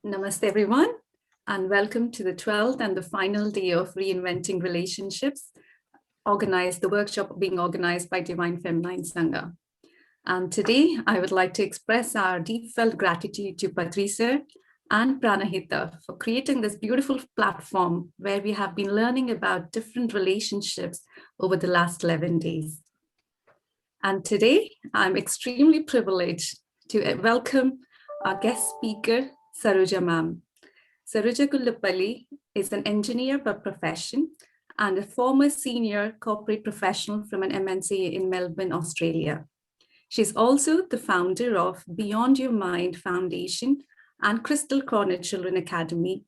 Namaste, everyone, and welcome to the 12th and the final day of Reinventing Relationships, the workshop being organized by Divine Feminine Sangha. And today, I would like to express our deep felt gratitude to Patricia and Pranahita for creating this beautiful platform where we have been learning about different relationships over the last 11 days. And today, I'm extremely privileged to welcome our guest speaker, Saroja Ma'am. Saroja Gullapalli is an engineer by profession and a former senior corporate professional from an MNC in Melbourne, Australia. She's also the founder of Beyond Your Mind Foundation and Crystal Corner Children Academy,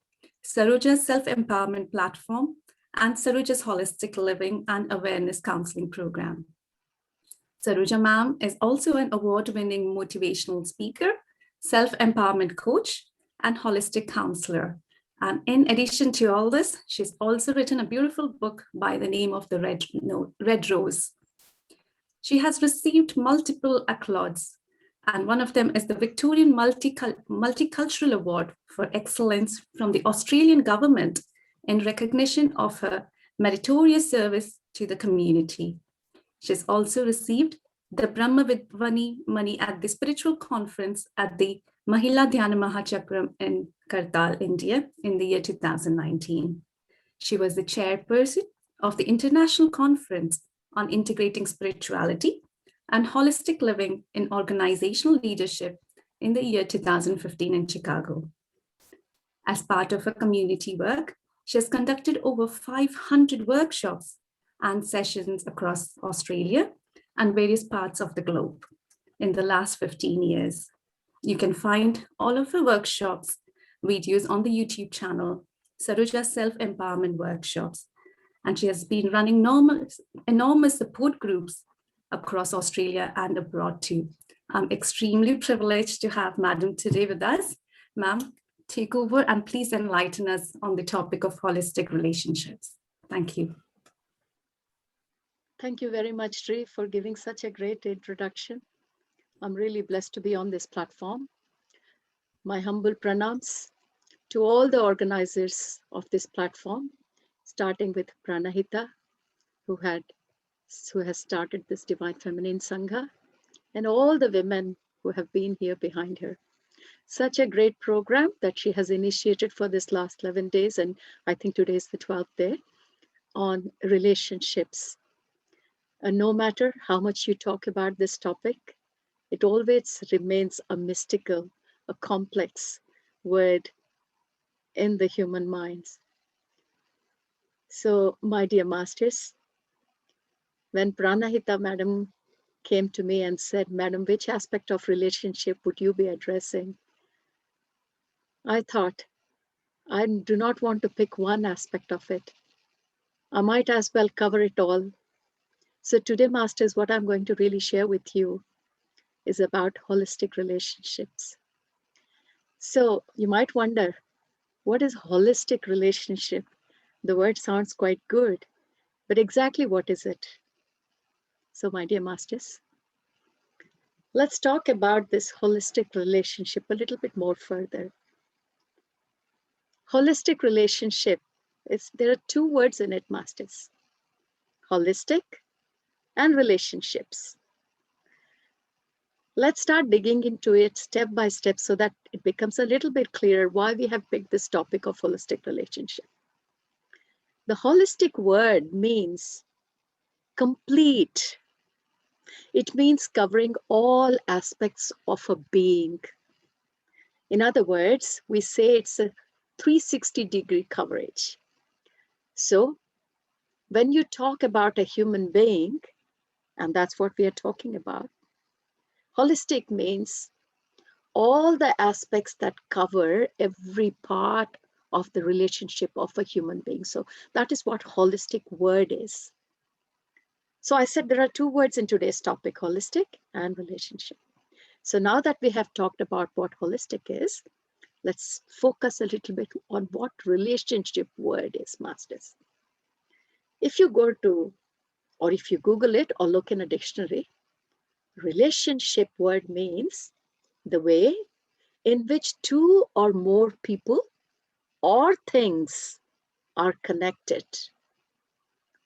Saroja's self-empowerment platform, and Saroja's holistic living and awareness counseling program. Saroja Ma'am is also an award-winning motivational speaker, self-empowerment coach, and holistic counselor. And in addition to all this, she's also written a beautiful book by the name of The Red Rose. She has received multiple accolades, and one of them is the Victorian Multicultural Award for Excellence from the Australian government in recognition of her meritorious service to the community. She's also received the Brahma Vidvani Mani at the spiritual conference at the Mahila Dhyana Mahachakram in Kartal, India in the year 2019. She was the chairperson of the International Conference on Integrating Spirituality and Holistic Living in Organizational Leadership in the year 2015 in Chicago. As part of her community work, she has conducted over 500 workshops and sessions across Australia and various parts of the globe in the last 15 years. You can find all of her workshops, videos on the YouTube channel, Saroja Self-Empowerment Workshops. And she has been running enormous support groups across Australia and abroad too. I'm extremely privileged to have Madam today with us. Ma'am, take over and please enlighten us on the topic of holistic relationships. Thank you. Thank you very much, Sri, for giving such a great introduction. I'm really blessed to be on this platform. My humble pranams to all the organizers of this platform, starting with Pranahita, who has started this Divine Feminine Sangha, and all the women who have been here behind her. Such a great program that she has initiated for this last 11 days, and I think today is the 12th day, on relationships. And no matter how much you talk about this topic, it always remains a mystical, a complex word in the human minds. So, my dear masters, when Pranahita Madam came to me and said, Madam, which aspect of relationship would you be addressing? I thought, I do not want to pick one aspect of it. I might as well cover it all. So today, masters, what I'm going to really share with you is about holistic relationships. So you might wonder, what is holistic relationship? The word sounds quite good, but exactly what is it? So my dear masters, let's talk about this holistic relationship a little bit more further. Holistic relationship, there are two words in it, masters. Holistic and relationships. Let's start digging into it step by step so that it becomes a little bit clearer why we have picked this topic of holistic relationship. The holistic word means complete. It means covering all aspects of a being. In other words, we say it's a 360-degree coverage. So when you talk about a human being, and that's what we are talking about, holistic means all the aspects that cover every part of the relationship of a human being. So that is what holistic word is. So I said there are two words in today's topic, holistic and relationship. So now that we have talked about what holistic is, let's focus a little bit on what relationship word is, masters. If you go to, or if you Google it or look in a dictionary, relationship word means the way in which two or more people or things are connected,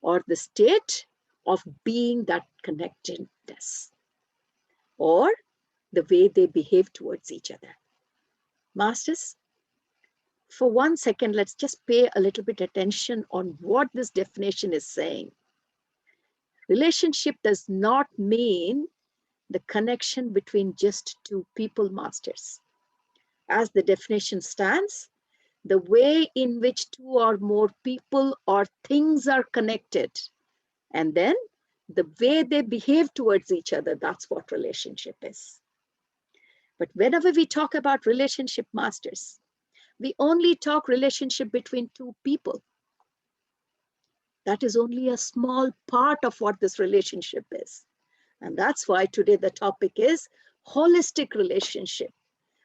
or the state of being that connectedness, or the way they behave towards each other. Masters, for 1 second, let's just pay a little bit attention on what this definition is saying. Relationship does not mean the connection between just two people, masters. As the definition stands, the way in which two or more people or things are connected, and then the way they behave towards each other, that's what relationship is. But whenever we talk about relationship, masters, we only talk relationship between two people. That is only a small part of what this relationship is. And that's why today the topic is holistic relationship.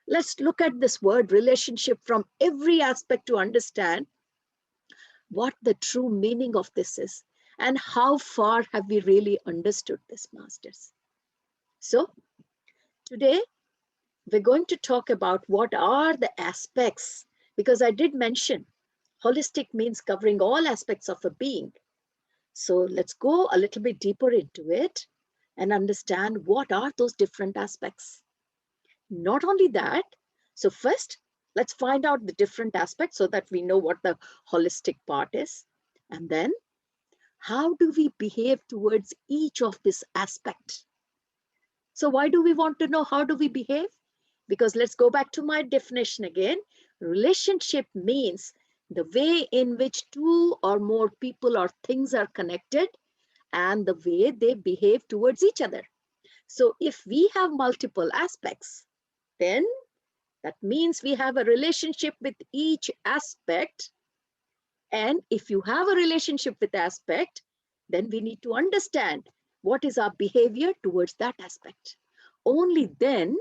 Let's look at this word relationship from every aspect to understand what the true meaning of this is and how far have we really understood this, masters. So today we're going to talk about what are the aspects, because I did mention holistic means covering all aspects of a being. So let's go a little bit deeper into it and understand what are those different aspects. Not only that, so first, let's find out the different aspects so that we know what the holistic part is. And then, how do we behave towards each of this aspect? So why do we want to know how do we behave? Because let's go back to my definition again. Relationship means the way in which two or more people or things are connected and the way they behave towards each other. So if we have multiple aspects, then that means we have a relationship with each aspect. And if you have a relationship with aspect, then we need to understand what is our behavior towards that aspect. Only then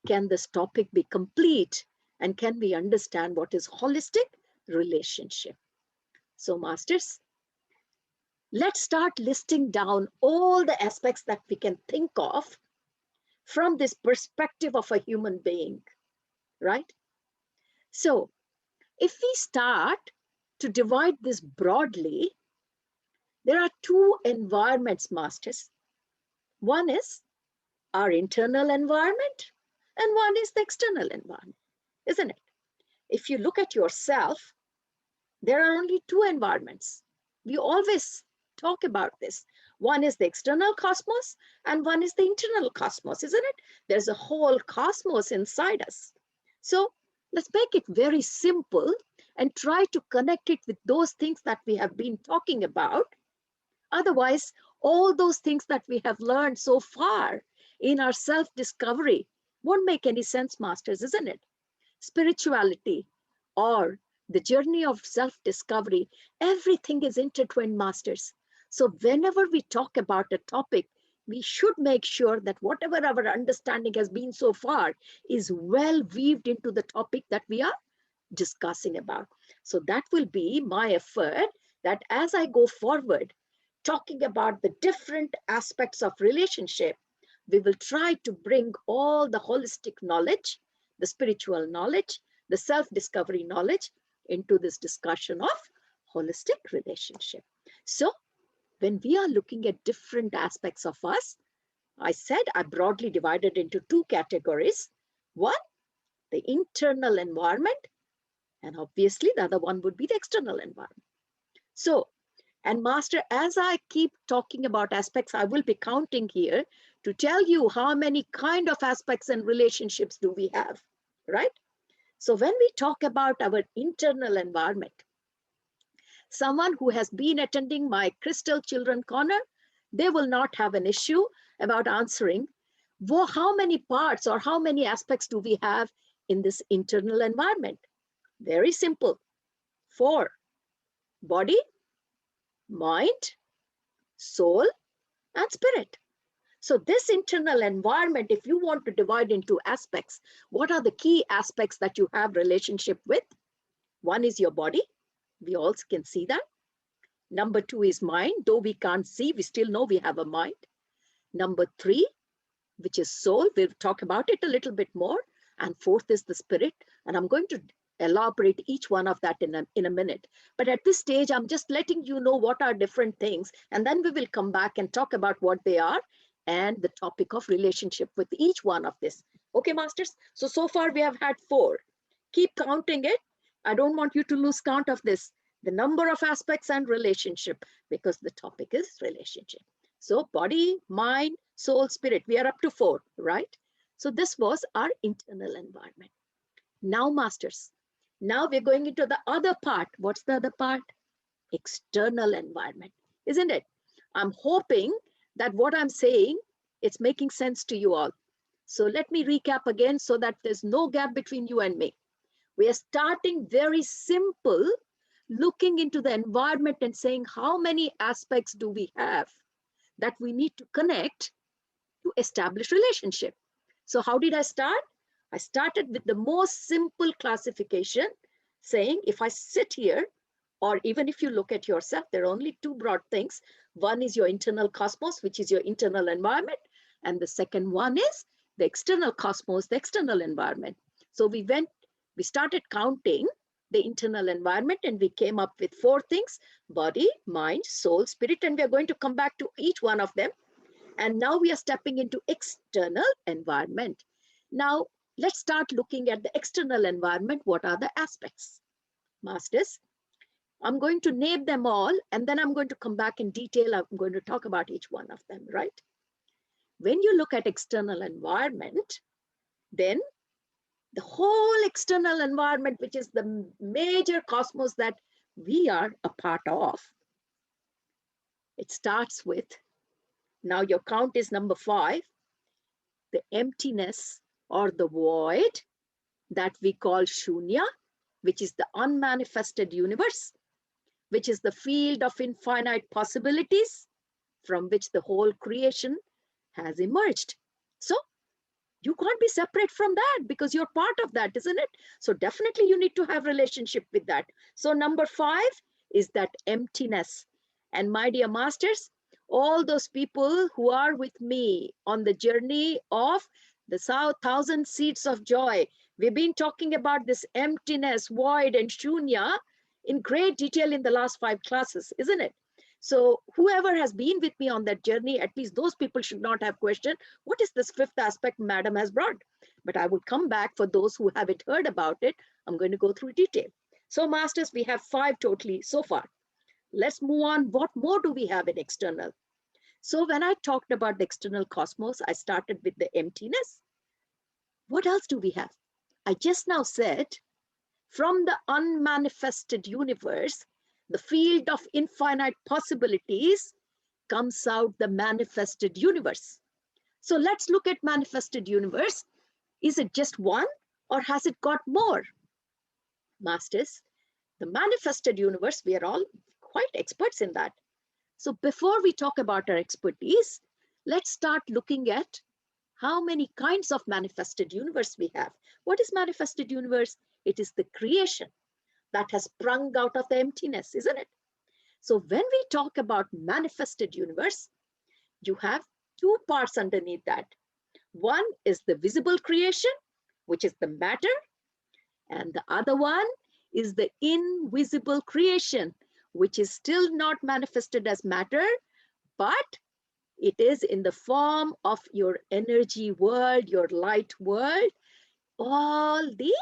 can this topic be complete and can we understand what is holistic relationship. So masters, let's start listing down all the aspects that we can think of from this perspective of a human being, right? So if we start to divide this broadly, there are two environments, masters. One is our internal environment and one is the external environment, isn't it? If you look at yourself, there are only two environments. We always talk about this. One is the external cosmos and one is the internal cosmos, isn't it? There's a whole cosmos inside us. So let's make it very simple and try to connect it with those things that we have been talking about. Otherwise, all those things that we have learned so far in our self-discovery won't make any sense, masters, isn't it? Spirituality or the journey of self-discovery, everything is intertwined, masters. So whenever we talk about a topic, we should make sure that whatever our understanding has been so far is well weaved into the topic that we are discussing about. So that will be my effort, that as I go forward, talking about the different aspects of relationship, we will try to bring all the holistic knowledge, the spiritual knowledge, the self-discovery knowledge into this discussion of holistic relationship. So when we are looking at different aspects of us, I said I broadly divided into two categories. One, the internal environment, and obviously the other one would be the external environment. So, and master, as I keep talking about aspects, I will be counting here to tell you how many kind of aspects and relationships do we have, right? So when we talk about our internal environment, someone who has been attending my Crystal Children Corner, they will not have an issue about answering, well, how many parts or how many aspects do we have in this internal environment? Very simple. 4. Body, mind, soul, and spirit. So this internal environment, if you want to divide into aspects, what are the key aspects that you have relationship with? One is your body. We all can see that. Number 2 is mind. Though we can't see, we still know we have a mind. Number 3, which is soul. We'll talk about it a little bit more. and fourth is the spirit. And I'm going to elaborate each one of that in a minute. But at this stage, I'm just letting you know what are different things. And then we will come back and talk about what they are and the topic of relationship with each one of this. Okay, masters? So far we have had 4. Keep counting it. I don't want you to lose count of this. The number of aspects and relationship, because the topic is relationship. So body, mind, soul, spirit. We are up to 4, right? So this was our internal environment. Now, masters, now we're going into the other part. What's the other part? External environment, isn't it? I'm hoping that what I'm saying, it's making sense to you all. So let me recap again so that there's no gap between you and me. We are starting very simple, looking into the environment and saying how many aspects do we have that we need to connect to establish relationship. So how did I start? I started with the most simple classification, saying if I sit here, or even if you look at yourself, there are only 2 broad things. One is your internal cosmos, which is your internal environment. And the second one is the external cosmos, the external environment. So we started counting the internal environment and we came up with 4 things: body, mind, soul, spirit. And we are going to come back to each one of them. And now we are stepping into external environment. Now, let's start looking at the external environment. What are the aspects? Masters, I'm going to name them all, and then I'm going to come back in detail. I'm going to talk about each one of them, right? When you look at external environment, then the whole external environment, which is the major cosmos that we are a part of, it starts with, now your count is number 5, the emptiness or the void that we call Shunya, which is the unmanifested universe, which is the field of infinite possibilities from which the whole creation has emerged. So you can't be separate from that because you're part of that, isn't it? So definitely you need to have relationship with that. So number 5 is that emptiness. And my dear masters, all those people who are with me on the journey of the 1,000 seeds of joy, we've been talking about this emptiness, void, and shunya in great detail in the last 5 classes, isn't it? So whoever has been with me on that journey, at least those people should not have questioned, what is this 5th aspect Madam has brought? But I will come back for those who haven't heard about it. I'm going to go through detail. So masters, we have 5 totally so far. Let's move on. What more do we have in external? So when I talked about the external cosmos, I started with the emptiness. What else do we have? I just now said, from the unmanifested universe, the field of infinite possibilities, comes out the manifested universe. So let's look at manifested universe. Is it just one or has it got more? Masters, the manifested universe, we are all quite experts in that. So before we talk about our expertise, let's start looking at how many kinds of manifested universe we have. What is manifested universe? It is the creation that has sprung out of the emptiness, isn't it? So when we talk about manifested universe, you have 2 parts underneath that. One is the visible creation, which is the matter, and the other one is the invisible creation, which is still not manifested as matter, but it is in the form of your energy world, your light world, all the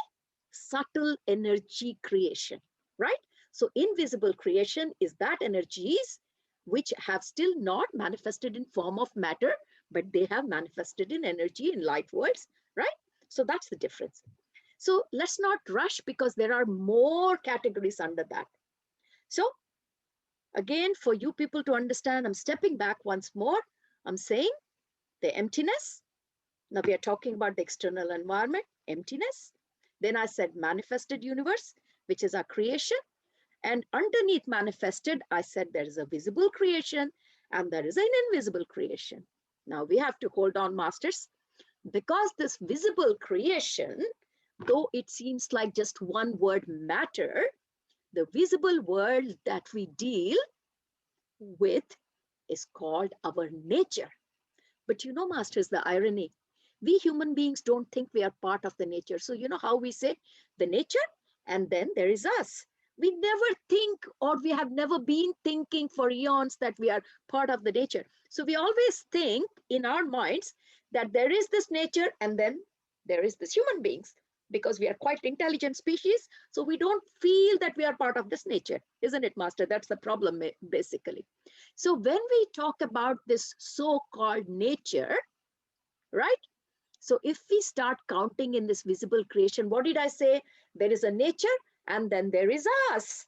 subtle energy creation, right? So invisible creation is that energies which have still not manifested in form of matter, but they have manifested in energy in light worlds, right? So that's the difference. So let's not rush because there are more categories under that. So again, for you people to understand, I'm stepping back once more. I'm saying the emptiness. Now we are talking about the external environment, emptiness. Then I said manifested universe, which is our creation. And underneath manifested, I said there is a visible creation and there is an invisible creation. Now we have to hold on, masters, because this visible creation, though it seems like just one word matter, the visible world that we deal with is called our nature. But you know, masters, the irony, We human beings don't think we are part of the nature. So you know how we say the nature and then there is us. We never think, or we have never been thinking for eons that we are part of the nature. So we always think in our minds that there is this nature and then there is this human beings, because we are quite intelligent species. So we don't feel that we are part of this nature, isn't it, Master? That's the problem, basically. So when we talk about this so-called nature, right? So if we start counting in this visible creation, what did I say? There is a nature and then there is us.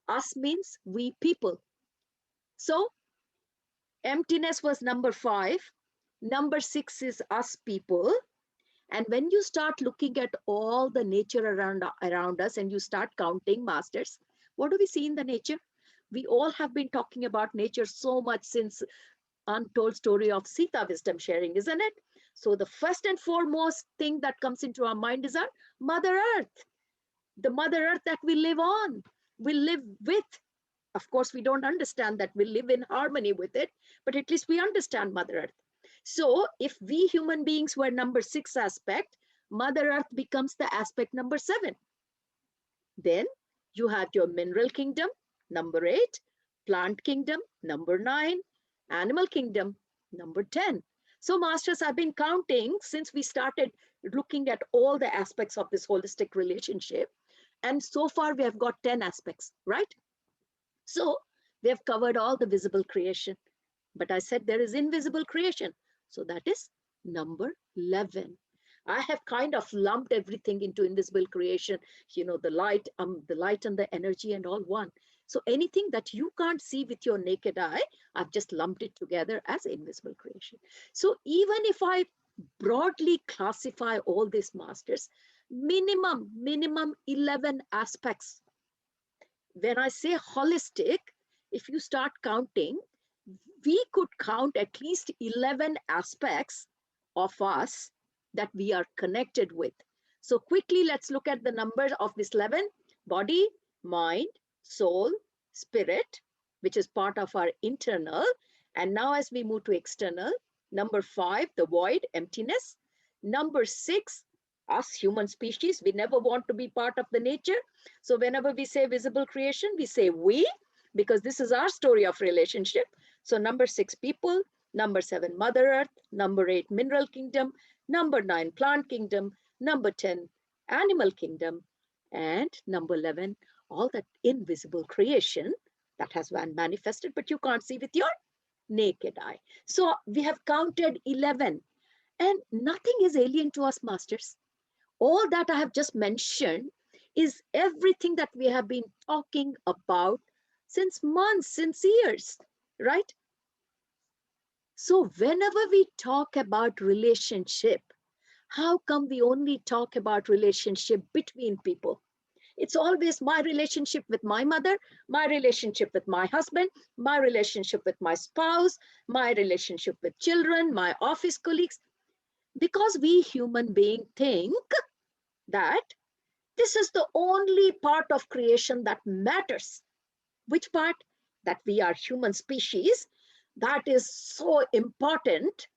Us means we people. So emptiness was number 5. Number 6 is us people. And when you start looking at all the nature around us and you start counting, Masters, what do we see in the nature? We all have been talking about nature so much since untold story of Sita wisdom sharing, isn't it? So the first and foremost thing that comes into our mind is our Mother Earth, the Mother Earth that we live on, we live with. Of course, we don't understand that we live in harmony with it, but at least we understand Mother Earth. So if we human beings were number 6 aspect, Mother Earth becomes the aspect number 7. Then you have your mineral kingdom, number 8, plant kingdom, number 9, animal kingdom, number 10. So Masters, I've been counting since we started looking at all the aspects of this holistic relationship. And so far we have got 10 aspects, right? So we have covered all the visible creation. But I said there is invisible creation. So that is number 11. I have kind of lumped everything into invisible creation, you know, the light and the energy and all one. So anything that you can't see with your naked eye, I've just lumped it together as invisible creation. So even if I broadly classify all these Masters, minimum 11 aspects. When I say holistic, if you start counting, we could count at least 11 aspects of us that we are connected with. So quickly, let's look at the numbers of this 11: body, mind, soul, spirit, which is part of our internal. And now as we move to external, number 5, the void, emptiness. Number 6, us human species, we never want to be part of the nature. So whenever we say visible creation, we say we, because this is our story of relationship. So number 6, people. Number 7, Mother Earth. Number 8, mineral kingdom. Number 9, plant kingdom. Number 10, animal kingdom. And number 11, all that invisible creation that has been manifested, but you can't see with your naked eye. So we have counted 11, and nothing is alien to us, Masters. All that I have just mentioned is everything that we have been talking about since months, since years, right? So whenever we talk about relationship, how come we only talk about relationship between people? It's always my relationship with my mother, my relationship with my husband, my relationship with my spouse, my relationship with children, my office colleagues. Because we human beings think that this is the only part of creation that matters. Which part? That we are human species. That is so important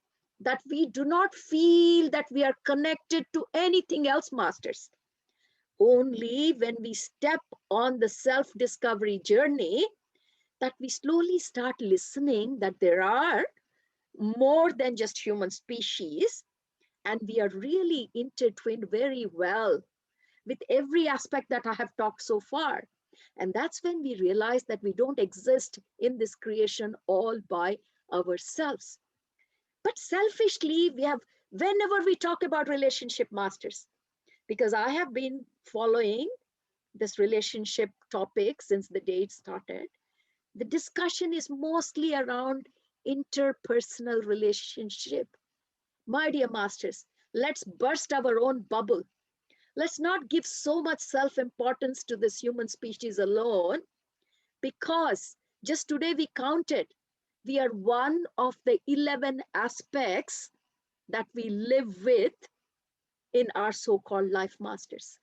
that we do not feel that we are connected to anything else, Masters. Only when we step on the self-discovery journey that we slowly start listening that there are more than just human species, and we are really intertwined very well with every aspect that I have talked so far. And that's when we realize that we don't exist in this creation all by ourselves. But selfishly, whenever we talk about relationship, Masters, because I have been following this relationship topic since the day it started, the discussion is mostly around interpersonal relationship. My dear Masters, let's burst our own bubble. Let's not give so much self-importance to this human species alone, because just today we counted, we are one of the 11 aspects that we live with in our so-called life, Masters.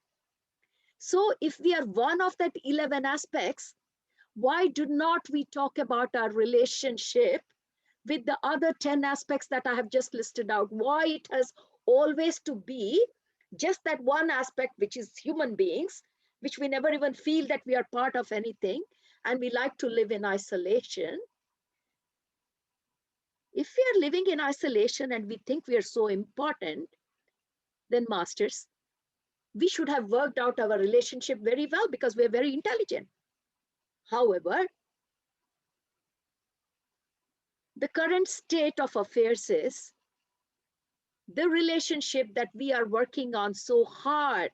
So if we are one of that 11 aspects, why do not we talk about our relationship with the other 10 aspects that I have just listed out? Why it has always to be just that one aspect, which is human beings, which we never even feel that we are part of anything, and we like to live in isolation. If we are living in isolation and we think we are so important, then masters, we should have worked out our relationship very well because we're very intelligent. However, the current state of affairs is the relationship that we are working on so hard,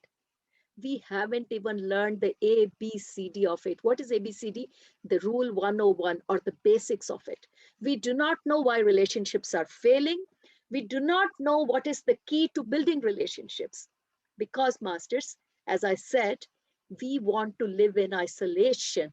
we haven't even learned the ABCD of it. What is ABCD? The rule 101 or the basics of it. We do not know why relationships are failing. We do not know what is the key to building relationships. Because masters, as I said, we want to live in isolation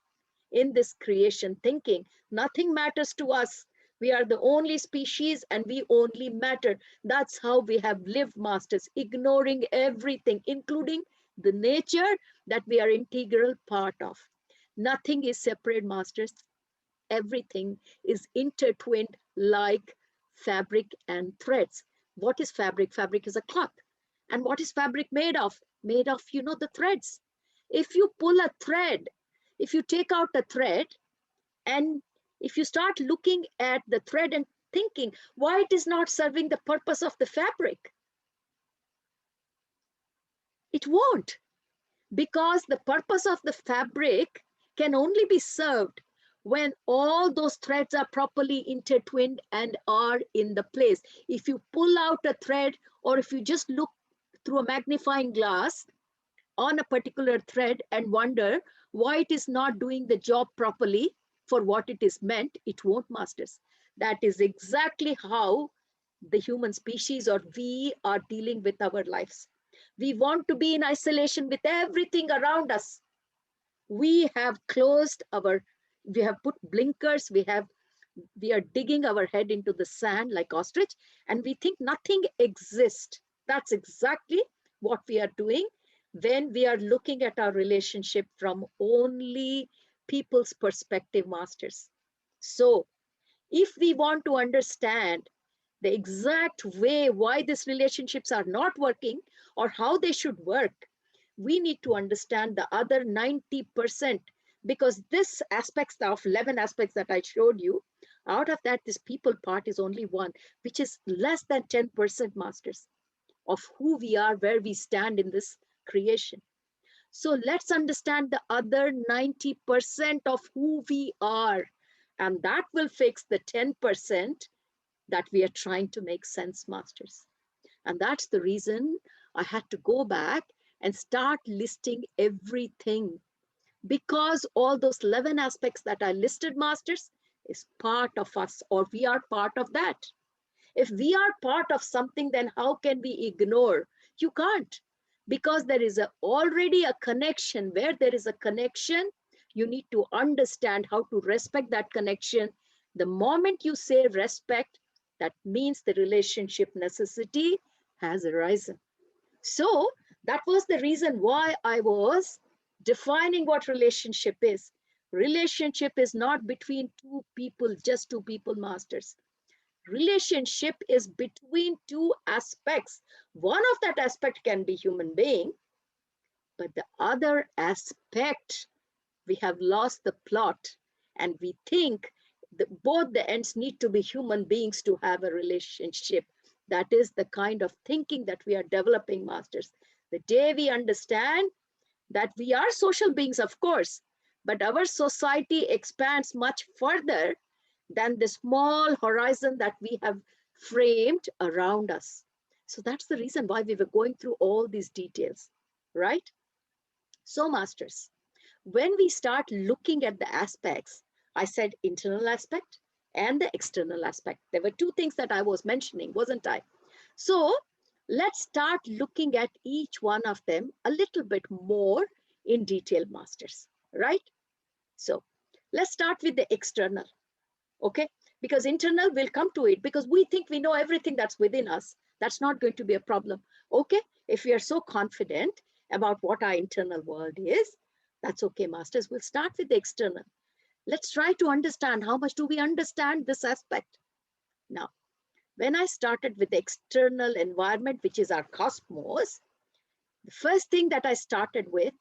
in this creation, thinking nothing matters to us. We are the only species and we only matter. That's how we have lived, masters, ignoring everything, including the nature that we are integral part of. Nothing is separate, masters. Everything is intertwined like fabric and threads. What is fabric? Fabric is a cloth. And what is fabric made of? Made of, the threads. If you pull a thread, if you take out a thread, and if you start looking at the thread and thinking why it is not serving the purpose of the fabric, it won't. Because the purpose of the fabric can only be served when all those threads are properly intertwined and are in the place. If you pull out a thread, or if you just look through a magnifying glass on a particular thread and wonder why it is not doing the job properly for what it is meant, it won't, masters. That is exactly how the human species or we are dealing with our lives. We want to be in isolation with everything around us. We have closed we have put blinkers, we are digging our head into the sand like ostrich, and we think nothing exists. That's exactly what we are doing when we are looking at our relationship from only people's perspective, masters. So if we want to understand the exact way why these relationships are not working or how they should work, we need to understand the other 90%, because this aspects of 11 aspects that I showed you, out of that, this people part is only one, which is less than 10%, masters, of who we are, where we stand in this creation. So let's understand the other 90% of who we are, and that will fix the 10% that we are trying to make sense, masters. And that's the reason I had to go back and start listing everything, because all those 11 aspects that I listed, masters, is part of us, or we are part of that. If we are part of something, then how can we ignore? You can't, because there is already a connection. Where there is a connection, you need to understand how to respect that connection. The moment you say respect, that means the relationship necessity has arisen. So that was the reason why I was defining what relationship is. Relationship is not between two people, just two people, masters. Relationship is between two aspects. One of that aspect can be human being, but the other aspect, we have lost the plot, and we think that both the ends need to be human beings to have a relationship. That is the kind of thinking that we are developing, masters. The day we understand that we are social beings, of course, but our society expands much further than the small horizon that we have framed around us. So that's the reason why we were going through all these details, right? So masters, when we start looking at the aspects, I said internal aspect and the external aspect. There were two things that I was mentioning, wasn't I? So let's start looking at each one of them a little bit more in detail, masters, right? So let's start with the external, okay? Because internal, we'll come to it, because we think we know everything that's within us. That's not going to be a problem, okay? If we are so confident about what our internal world is, that's okay, masters. We'll start with the external. Let's try to understand how much do we understand this aspect. Now, When I started with the external environment, which is our cosmos, the first thing that I started with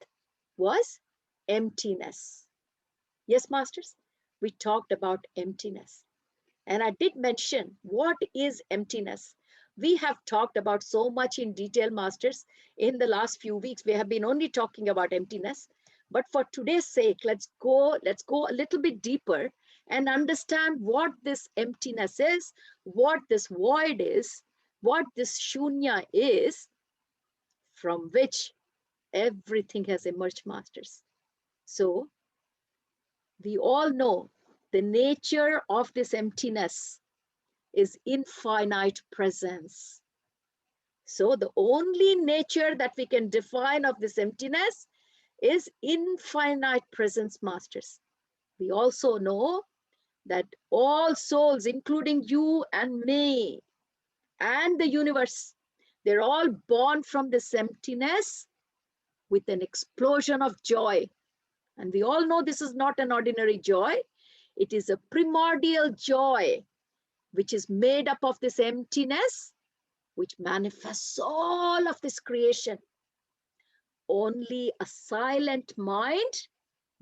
was emptiness. Yes, masters, we talked about emptiness. And I did mention what is emptiness. We have talked about so much in detail, masters. In the last few weeks, we have been only talking about emptiness. But for today's sake, let's go a little bit deeper and understand what this emptiness is, what this void is, what this shunya is, from which everything has emerged, masters. So we all know the nature of this emptiness is infinite presence. So the only nature that we can define of this emptiness is infinite presence, masters. We also know that all souls, including you and me and the universe, they're all born from this emptiness with an explosion of joy. And we all know this is not an ordinary joy. It is a primordial joy, which is made up of this emptiness, which manifests all of this creation. Only a silent mind,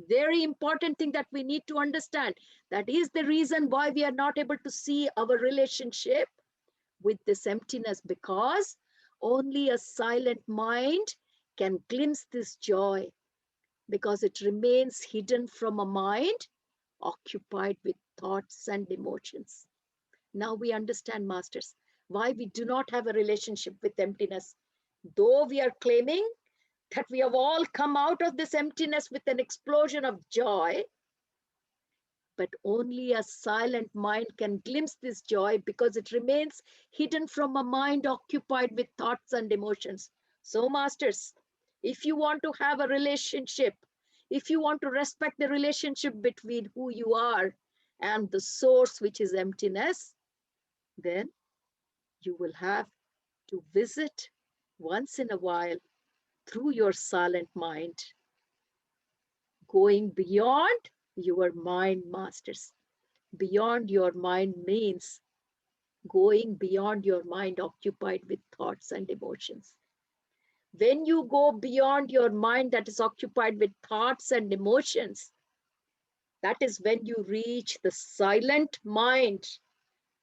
very important thing that we need to understand. That is the reason why we are not able to see our relationship with this emptiness, because only a silent mind can glimpse this joy, because it remains hidden from a mind occupied with thoughts and emotions. Now we understand, masters, why we do not have a relationship with emptiness. Though we are claiming that we have all come out of this emptiness with an explosion of joy, but only a silent mind can glimpse this joy, because it remains hidden from a mind occupied with thoughts and emotions. So, masters, if you want to have a relationship, if you want to respect the relationship between who you are and the source, which is emptiness, then you will have to visit once in a while through your silent mind, going beyond your mind, masters. Beyond your mind means going beyond your mind occupied with thoughts and emotions. When you go beyond your mind that is occupied with thoughts and emotions, that is when you reach the silent mind,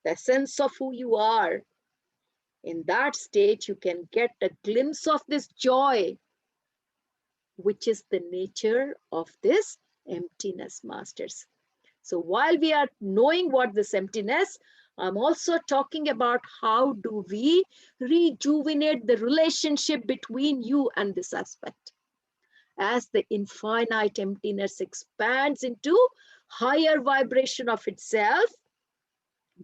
the sense of who you are. In that state, you can get a glimpse of this joy, which is the nature of this emptiness, masters. So while we are knowing what this emptiness, I'm also talking about how do we rejuvenate the relationship between you and this aspect. As the infinite emptiness expands into higher vibration of itself,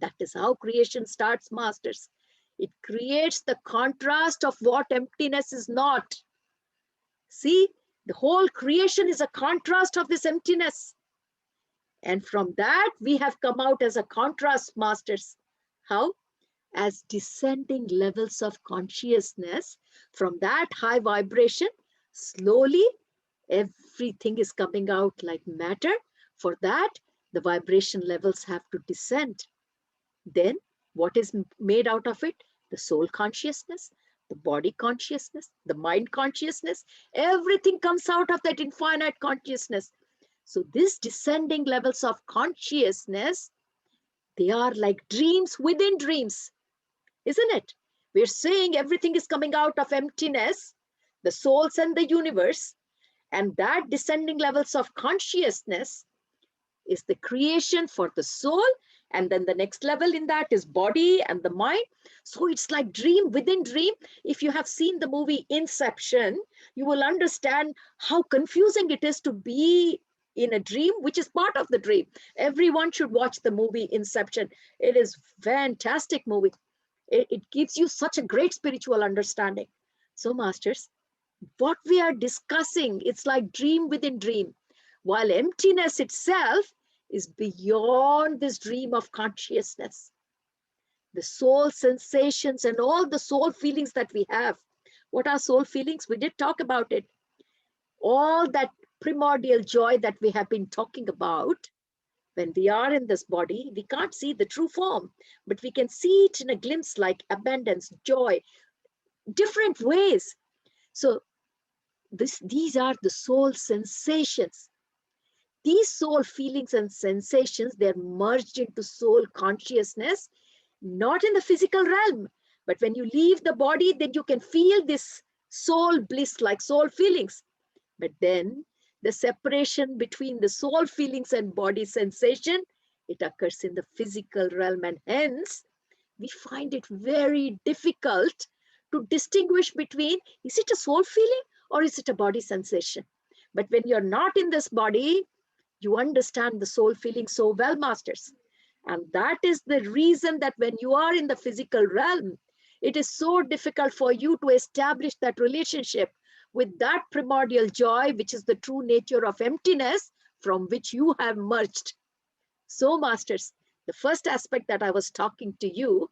that is how creation starts, masters. It creates the contrast of what emptiness is not. See, the whole creation is a contrast of this emptiness. And from that, we have come out as a contrast, masters. How? As descending levels of consciousness. From that high vibration, slowly, everything is coming out like matter. For that, the vibration levels have to descend. Then, what is made out of it? The soul consciousness, the body consciousness, the mind consciousness. Everything comes out of that infinite consciousness. So these descending levels of consciousness, they are like dreams within dreams, isn't it? We're saying everything is coming out of emptiness, the souls and the universe, and that descending levels of consciousness is the creation for the soul, and then the next level in that is body and the mind. So it's like dream within dream. If you have seen the movie Inception, you will understand how confusing it is to be in a dream, which is part of the dream. Everyone should watch the movie Inception. It is a fantastic movie. It gives you such a great spiritual understanding. So, masters, what we are discussing, it's like dream within dream, while emptiness itself is beyond this dream of consciousness. The soul sensations and all the soul feelings that we have. What are soul feelings? We did talk about it. All that primordial joy that we have been talking about, When we are in this body, we can't see the true form, but we can see it in a glimpse, like abundance, joy, different ways. So these are the soul sensations. These soul feelings and sensations, they're merged into soul consciousness, not in the physical realm, but when you leave the body, then you can feel this soul bliss, like soul feelings. But then the separation between the soul feelings and body sensation, it occurs in the physical realm, and hence we find it very difficult to distinguish between, is it a soul feeling or is it a body sensation? But when you're not in this body, you understand the soul feeling so well, masters. And that is the reason that when you are in the physical realm, it is so difficult for you to establish that relationship with that primordial joy, which is the true nature of emptiness from which you have merged. So, masters, the first aspect that I was talking to you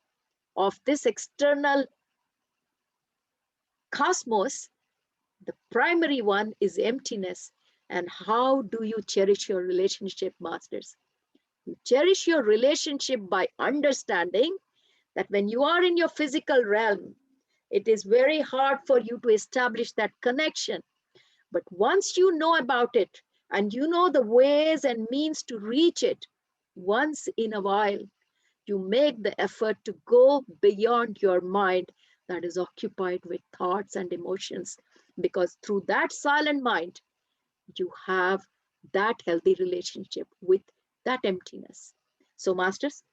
of this external cosmos, the primary one is emptiness. And how do you cherish your relationship, masters? You cherish your relationship by understanding that when you are in your physical realm, it is very hard for you to establish that connection. But once you know about it and you know the ways and means to reach it, once in a while, you make the effort to go beyond your mind that is occupied with thoughts and emotions, because through that silent mind, you have that healthy relationship with that emptiness. So, masters,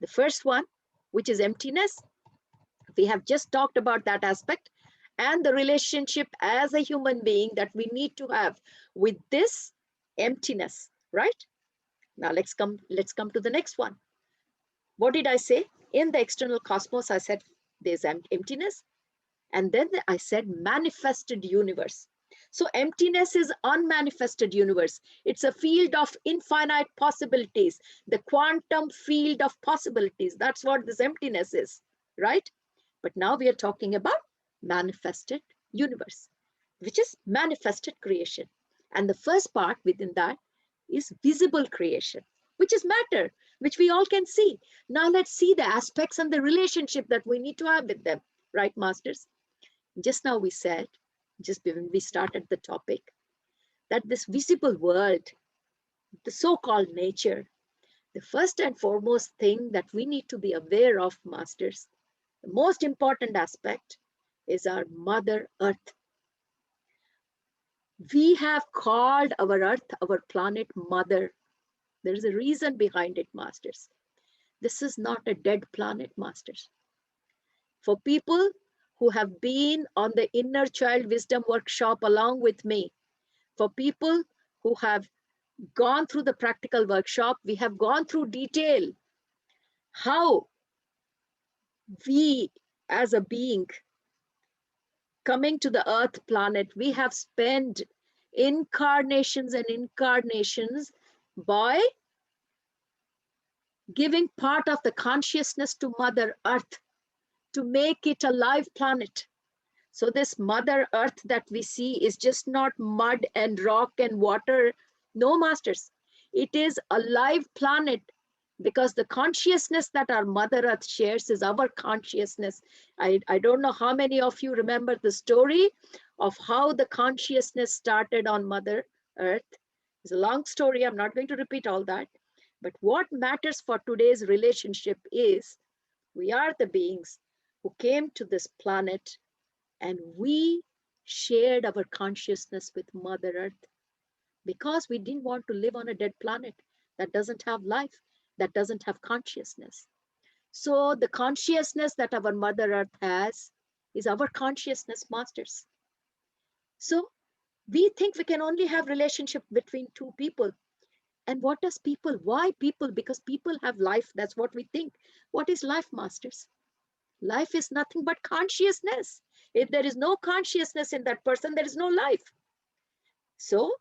the first one, which is emptiness, we have just talked about that aspect and the relationship as a human being that we need to have with this emptiness, right? Now let's come to the next one. What did I say? In the external cosmos, I said there's emptiness, and then I said manifested universe. So emptiness is unmanifested universe. It's a field of infinite possibilities, the quantum field of possibilities. That's what this emptiness is, right? But now we are talking about manifested universe, which is manifested creation. And the first part within that is visible creation, which is matter, which we all can see. Now let's see the aspects and the relationship that we need to have with them, right, masters? Just now we said, just when we started the topic, that this visible world, the so-called nature, the first and foremost thing that we need to be aware of, masters, the most important aspect is our Mother Earth. We have called our Earth, our planet, Mother. There is a reason behind it, masters. This is not a dead planet, masters. For people who have been on the Inner Child Wisdom workshop along with me, for people who have gone through the practical workshop, we have gone through detail how we as a being coming to the Earth planet, we have spent incarnations and incarnations by giving part of the consciousness to Mother Earth to make it a live planet. So this Mother Earth that we see is just not mud and rock and water. No, masters, it is a live planet, because the consciousness that our Mother Earth shares is our consciousness. I don't know how many of you remember the story of how the consciousness started on Mother Earth. It's a long story. I'm not going to repeat all that. But what matters for today's relationship is we are the beings who came to this planet and we shared our consciousness with Mother Earth because we didn't want to live on a dead planet that doesn't have life, that doesn't have consciousness. So the consciousness that our Mother Earth has is our consciousness, masters. So we think we can only have relationship between two people. And what does people, why people? Because people have life, that's what we think. What is life, masters? Life is nothing but consciousness. If there is no consciousness in that person, there is no life. So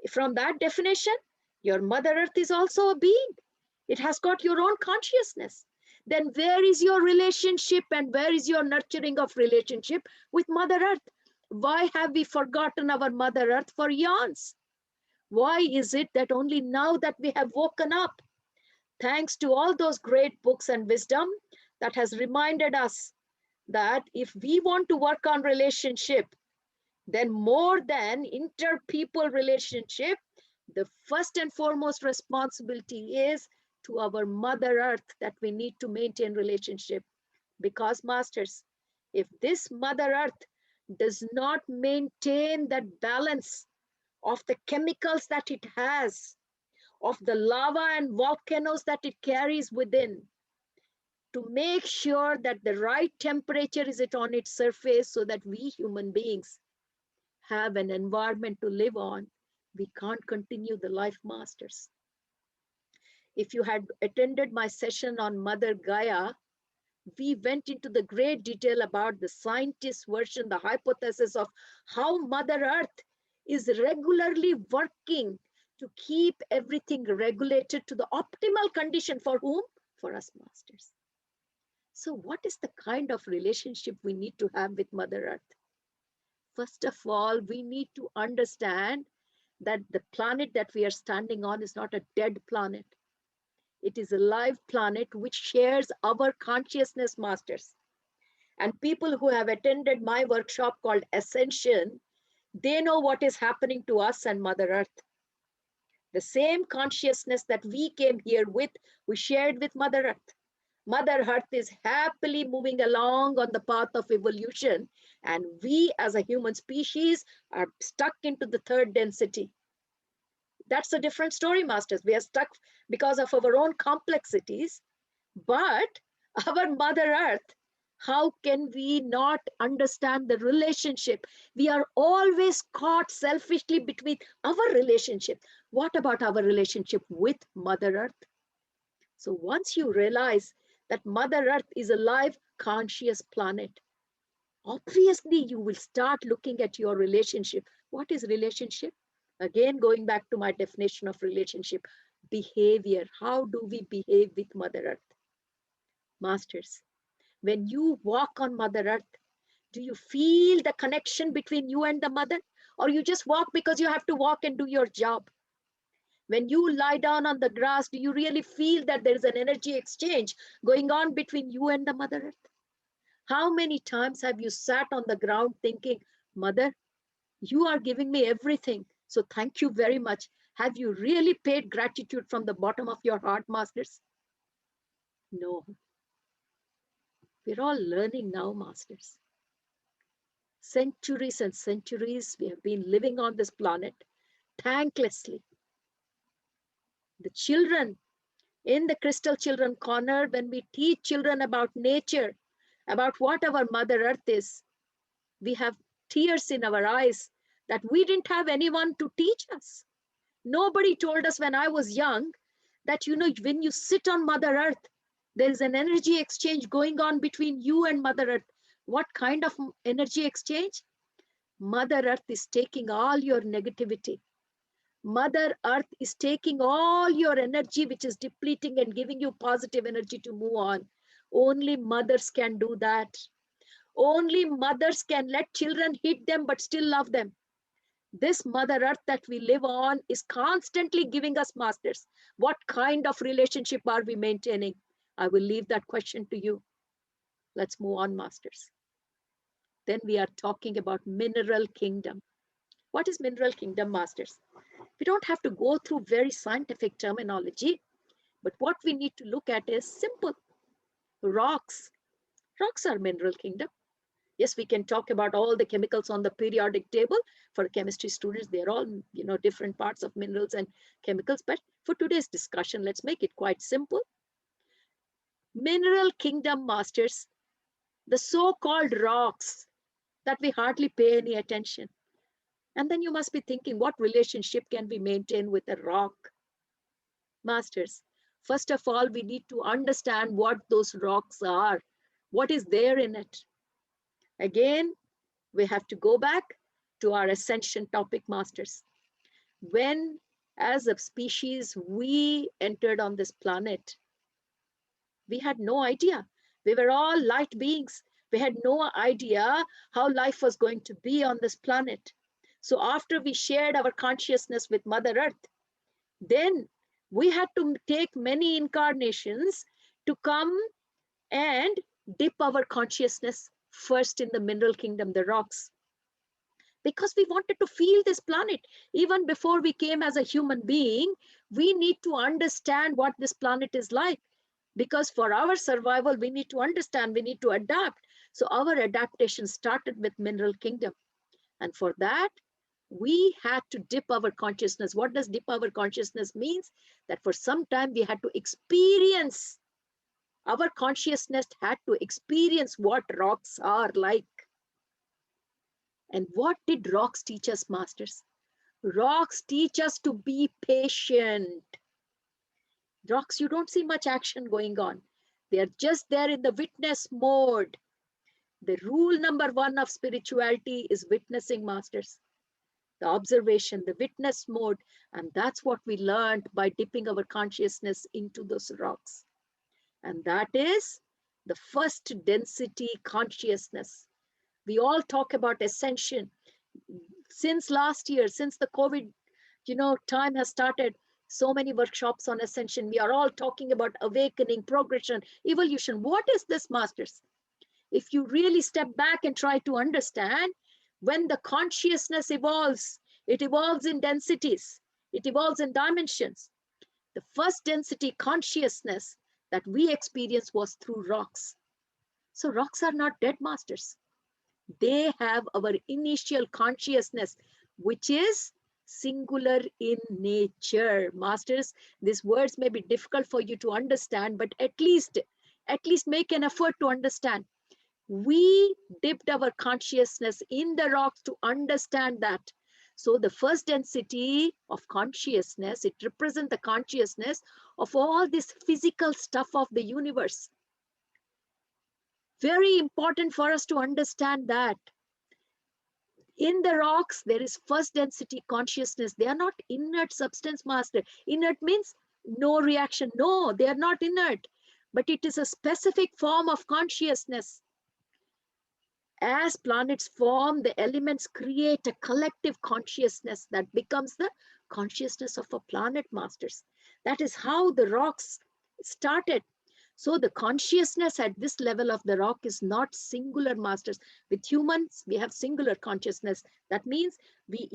from that definition, your Mother Earth is also a being. It has got your own consciousness. Then where is your relationship and where is your nurturing of relationship with Mother Earth? Why have we forgotten our Mother Earth for eons? Why is it that only now that we have woken up, Thanks to all those great books and wisdom that has reminded us that if we want to work on relationship, then more than inter-people relationship, the first and foremost responsibility is to our Mother Earth, that we need to maintain relationship. Because masters, if this Mother Earth does not maintain that balance of the chemicals that it has, of the lava and volcanoes that it carries within, to make sure that the right temperature is it on its surface so that we human beings have an environment to live on, we can't continue the life, masters. If you had attended my session on Mother Gaia, we went into the great detail about the scientist version, the hypothesis of how Mother Earth is regularly working to keep everything regulated to the optimal condition for whom? For us, masters. So what is the kind of relationship we need to have with Mother Earth? First of all, we need to understand that the planet that we are standing on is not a dead planet. It is a live planet which shares our consciousness, masters. And people who have attended my workshop called Ascension, they know what is happening to us and Mother Earth. The same consciousness that we came here with, we shared with Mother Earth. Mother Earth is happily moving along on the path of evolution, and we as a human species are stuck into the third density. That's a different story, masters. We are stuck because of our own complexities, but our Mother Earth, how can we not understand the relationship? We are always caught selfishly between our relationship. What about our relationship with Mother Earth? So once you realize that Mother Earth is a live, conscious planet, obviously you will start looking at your relationship. What is relationship? Again, going back to my definition of relationship, behavior. How do we behave with Mother Earth? Masters, when you walk on Mother Earth, do you feel the connection between you and the mother? Or you just walk because you have to walk and do your job? When you lie down on the grass, do you really feel that there is an energy exchange going on between you and the Mother Earth? How many times have you sat on the ground thinking, Mother, you are giving me everything, so thank you very much. Have you really paid gratitude from the bottom of your heart, masters? No. We're all learning now, masters. Centuries and centuries we have been living on this planet thanklessly. The children in the Crystal Children Corner, when we teach children about nature, about what our Mother Earth is, we have tears in our eyes that we didn't have anyone to teach us. Nobody told us when I was young that, you know, when you sit on Mother Earth, there is an energy exchange going on between you and Mother Earth. What kind of energy exchange? Mother Earth is taking all your negativity. Mother Earth is taking all your energy, which is depleting, and giving you positive energy to move on. Only mothers can do that. Only mothers can let children hit them but still love them. This Mother Earth that we live on is constantly giving us, masters. What kind of relationship are we maintaining? I will leave that question to you. Let's move on, masters. Then we are talking about mineral kingdom. What is mineral kingdom, masters? We don't have to go through very scientific terminology, but what we need to look at is simple. Rocks. Rocks are mineral kingdom. Yes, we can talk about all the chemicals on the periodic table. For chemistry students, they're all, you know, different parts of minerals and chemicals. But for today's discussion, let's make it quite simple. Mineral kingdom, masters, the so-called rocks that we hardly pay any attention. And then you must be thinking, what relationship can we maintain with a rock? Masters, first of all, we need to understand what those rocks are. What is there in it? Again, we have to go back to our ascension topic, masters. When, as a species, we entered on this planet, we had no idea. We were all light beings. We had no idea how life was going to be on this planet. So after we shared our consciousness with Mother Earth, then We had to take many incarnations to come and dip our consciousness first in the mineral kingdom, the rocks, because we wanted to feel this planet. Even before we came as a human being, we need to understand what this planet is like, because for our survival, we need to understand, we need to adapt. So our adaptation started with mineral kingdom. And for that, we had to dip our consciousness. What does dip our consciousness means? That for some time we had to experience, our consciousness had to experience what rocks are like. And what did rocks teach us, masters? Rocks teach us to be patient. Rocks, you don't see much action going on. They are just there in the witness mode. The rule number one of spirituality is witnessing, masters. The observation, the witness mode. And that's what we learned by dipping our consciousness into those rocks. And that is the first density consciousness. We all talk about ascension. Since last year, since the COVID, time has started, so many workshops on ascension. We are all talking about awakening, progression, evolution. What is this, masters? If you really step back and try to understand, when the consciousness evolves, it evolves in densities, it evolves in dimensions. The first density consciousness that we experienced was through rocks. So rocks are not dead, masters. They have our initial consciousness, which is singular in nature. Masters, these words may be difficult for you to understand, but at least make an effort to understand. We dipped our consciousness in the rocks to understand that. So the first density of consciousness, it represents the consciousness of all this physical stuff of the universe. Very important for us to understand that. In the rocks, there is first density consciousness. They are not inert substance, master. Inert means no reaction. No, they are not inert, but it is a specific form of consciousness. As planets form, the elements create a collective consciousness that becomes the consciousness of a planet, masters. That is how the rocks started. So the consciousness at this level of the rock is not singular, masters. With humans, we have singular consciousness. That means we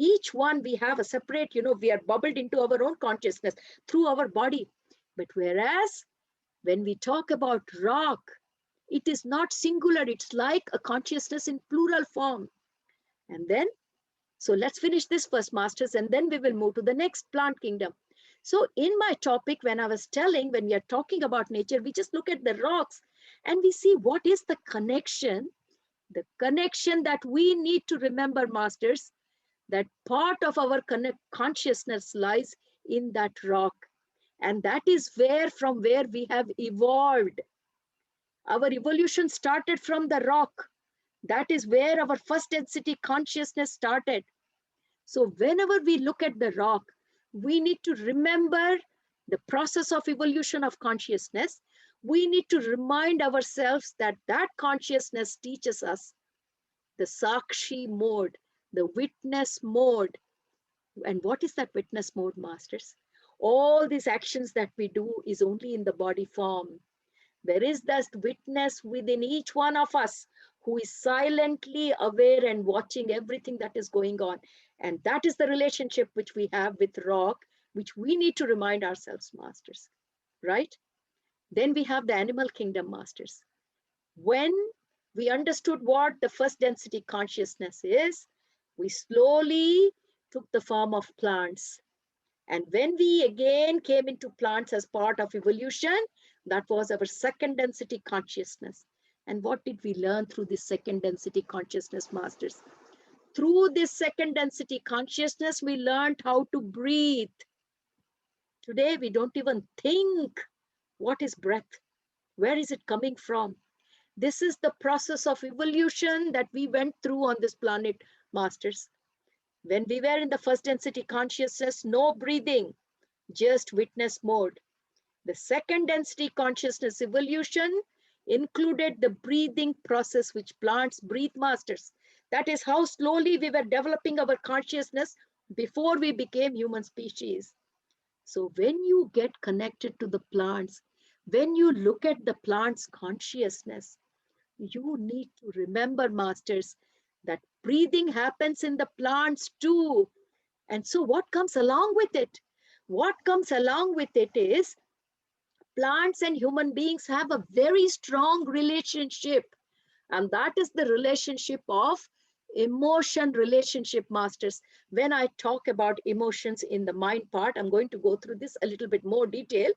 have a separate, we are bubbled into our own consciousness through our body. But whereas when we talk about rock, it is not singular. It's like a consciousness in plural form. And then, so let's finish this first, masters, and then we will move to the next plant kingdom. So in my topic, when we are talking about nature, we just look at the rocks and we see what is the connection that we need to remember, masters, that part of our consciousness lies in that rock. And that is from where we have evolved. Our evolution started from the rock. That is where our first density consciousness started. So whenever we look at the rock, we need to remember the process of evolution of consciousness. We need to remind ourselves that consciousness teaches us the Sakshi mode, the witness mode. And what is that witness mode, masters? All these actions that we do is only in the body form. There is that witness within each one of us who is silently aware and watching everything that is going on. And that is the relationship which we have with rock, which we need to remind ourselves, masters, right? Then we have the animal kingdom, masters. When we understood what the first density consciousness is, we slowly took the form of plants. And when we again came into plants as part of evolution, that was our second density consciousness. And what did we learn through this second density consciousness, masters? Through this second density consciousness, we learned how to breathe. Today, we don't even think, what is breath? Where is it coming from? This is the process of evolution that we went through on this planet, masters. When we were in the first density consciousness, no breathing, just witness mode. The second density consciousness evolution included the breathing process, which plants breathe, masters. That is how slowly we were developing our consciousness before we became human species. So when you get connected to the plants, when you look at the plant's consciousness, you need to remember, masters, that breathing happens in the plants too. And so what comes along with it? What comes along with it is plants and human beings have a very strong relationship. And that is the relationship of emotion relationship, masters. When I talk about emotions in the mind part, I'm going to go through this a little bit more detail,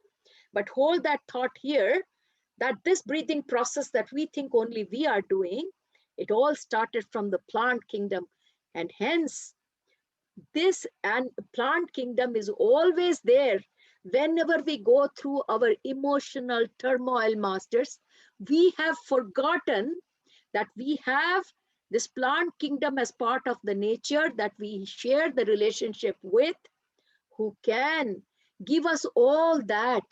but hold that thought here, that this breathing process that we think only we are doing, it all started from the plant kingdom. And hence, this and plant kingdom is always there. Whenever we go through our emotional turmoil, masters, we have forgotten that we have this plant kingdom as part of the nature that we share the relationship with, who can give us all that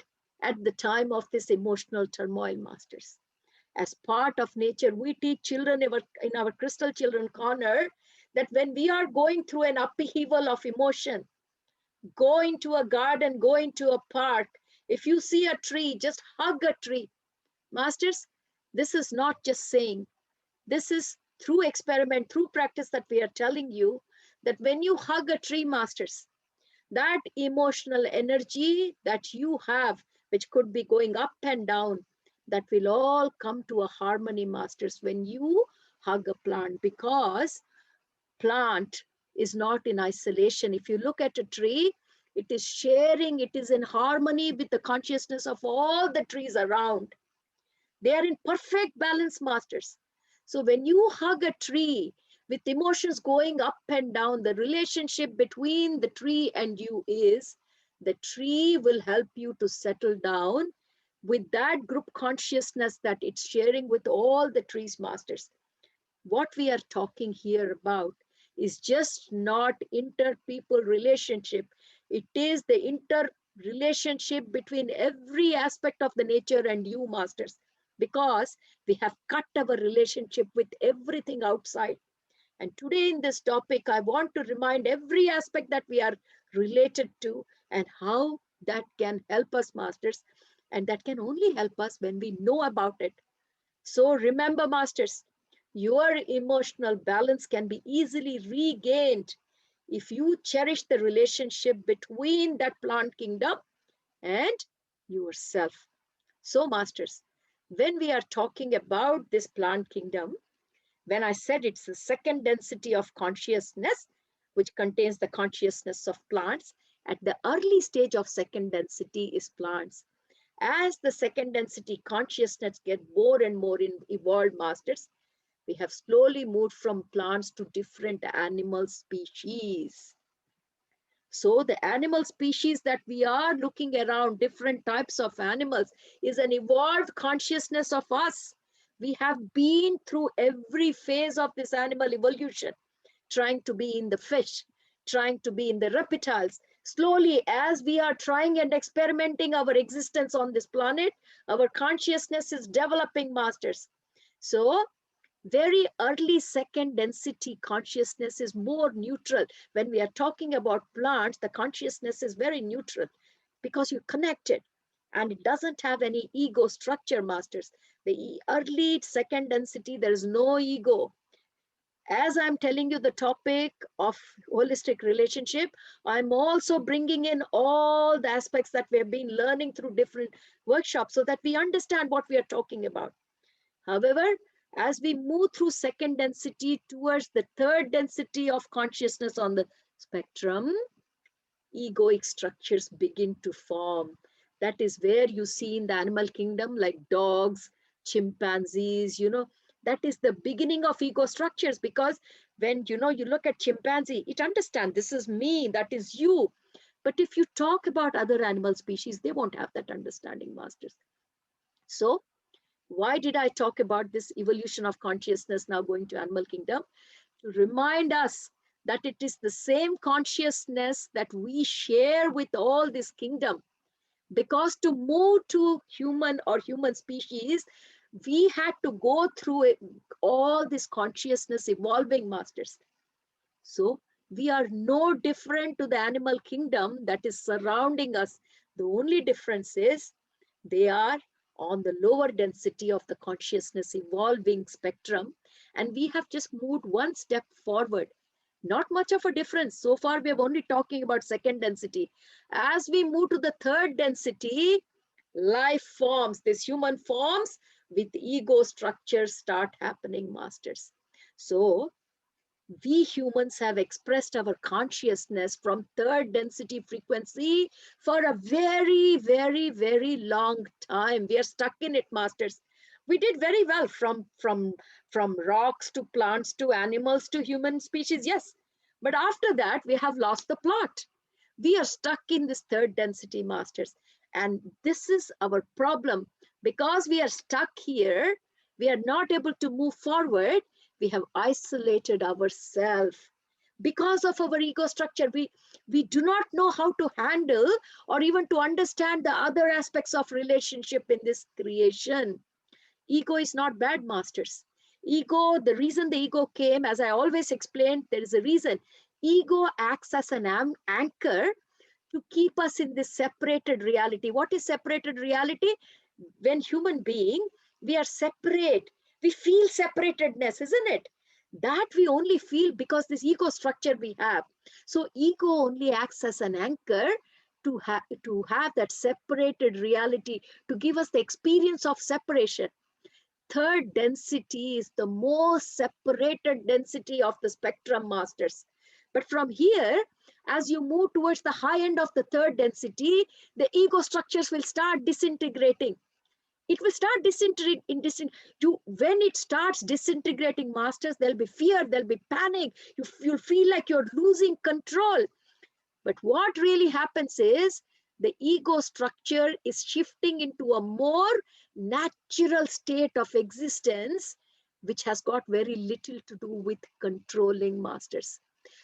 at the time of this emotional turmoil, masters. As part of nature, we teach children in our Crystal Children Corner that when we are going through an upheaval of emotion, go into a garden, go into a park. If you see a tree, just hug a tree. Masters, this is not just saying, this is through experiment, through practice that we are telling you that when you hug a tree, masters, that emotional energy that you have, which could be going up and down, that will all come to a harmony, masters, when you hug a plant, because plant is not in isolation. If you look at a tree, it is sharing, it is in harmony with the consciousness of all the trees around. They are in perfect balance, masters. So when you hug a tree with emotions going up and down, the relationship between the tree and you is the tree will help you to settle down with that group consciousness that it's sharing with all the trees, masters. What we are talking here about is just not inter-people relationship. It is the inter-relationship between every aspect of the nature and you, masters, because we have cut our relationship with everything outside. And today in this topic, I want to remind every aspect that we are related to and how that can help us, masters. And that can only help us when we know about it. So remember, masters, your emotional balance can be easily regained if you cherish the relationship between that plant kingdom and yourself. So, masters, when we are talking about this plant kingdom, when I said it's the second density of consciousness, which contains the consciousness of plants, at the early stage of second density is plants. As the second density consciousness get more and more evolved, masters, we have slowly moved from plants to different animal species. So the animal species that we are looking around, different types of animals, is an evolved consciousness of us. We have been through every phase of this animal evolution, trying to be in the fish, trying to be in the reptiles. Slowly, as we are trying and experimenting our existence on this planet, our consciousness is developing, masters. So very early second density consciousness is more neutral. When we are talking about plants, the consciousness is very neutral because you're connected and it doesn't have any ego structure, masters. The early second density, there is no ego. As I'm telling you the topic of holistic relationship, I'm also bringing in all the aspects that we have been learning through different workshops so that we understand what we are talking about. However, as we move through second density towards the third density of consciousness on the spectrum, egoic structures begin to form. That is where you see in the animal kingdom, like dogs, chimpanzees, that is the beginning of ego structures, because when, you look at chimpanzee, it understands this is me, that is you. But if you talk about other animal species, they won't have that understanding, masters. So why did I talk about this evolution of consciousness now going to animal kingdom? To remind us that it is the same consciousness that we share with all this kingdom. Because to move to human or human species, we had to go through all this consciousness evolving, masters. So We are no different to the animal kingdom that is surrounding us. The only difference is they are on the lower density of the consciousness evolving spectrum, and we have just moved one step forward. Not much of a difference. So far, we have only talking about second density. As we move to the third density, life forms, these human forms with ego structures start happening, masters. So we humans have expressed our consciousness from third density frequency for a very, very, very long time. We are stuck in it, masters. We did very well from rocks to plants to animals to human species, yes. But after that, we have lost the plot. We are stuck in this third density, masters. And this is our problem. Because we are stuck here, we are not able to move forward. We have isolated ourselves. Because of our ego structure, we do not know how to handle or even to understand the other aspects of relationship in this creation. Ego is not bad, masters. Ego, the reason the ego came, as I always explained, there is a reason. Ego acts as an anchor to keep us in this separated reality. What is separated reality? When human being, we are separate. We feel separatedness, isn't it? That we only feel because this ego structure we have. So ego only acts as an anchor to have that separated reality, to give us the experience of separation. Third density is the most separated density of the spectrum, masters. But from here, as you move towards the high end of the third density, the ego structures will start disintegrating. It will start disintegrating. When it starts disintegrating, masters, there'll be fear, there'll be panic. You'll feel like you're losing control. But what really happens is the ego structure is shifting into a more natural state of existence, which has got very little to do with controlling, masters.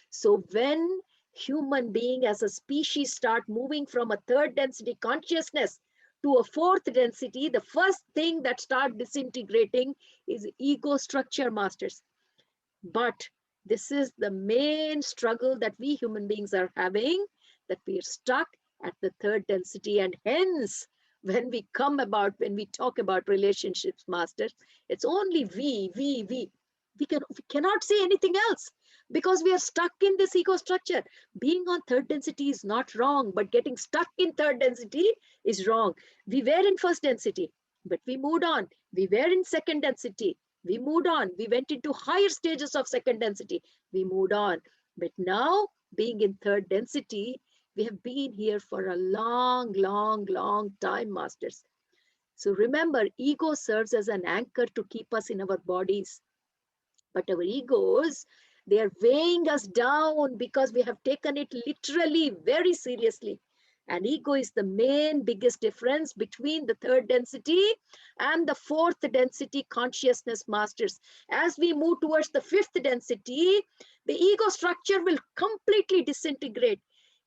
So when human being as a species start moving from a third density consciousness to a fourth density, the first thing that start disintegrating is ego structure, masters. But this is the main struggle that we human beings are having, that we are stuck at the third density. And hence, when we talk about relationships, masters, it's only we cannot say anything else because we are stuck in this ego structure. Being on third density is not wrong, but getting stuck in third density is wrong. We were in first density, but we moved on. We were in second density. We moved on. We went into higher stages of second density. We moved on. But now, being in third density, we have been here for a long, long, long time, masters. So remember, ego serves as an anchor to keep us in our bodies. But our egos, they are weighing us down because we have taken it literally very seriously. And ego is the main biggest difference between the third density and the fourth density consciousness, masters. As we move towards the fifth density, the ego structure will completely disintegrate.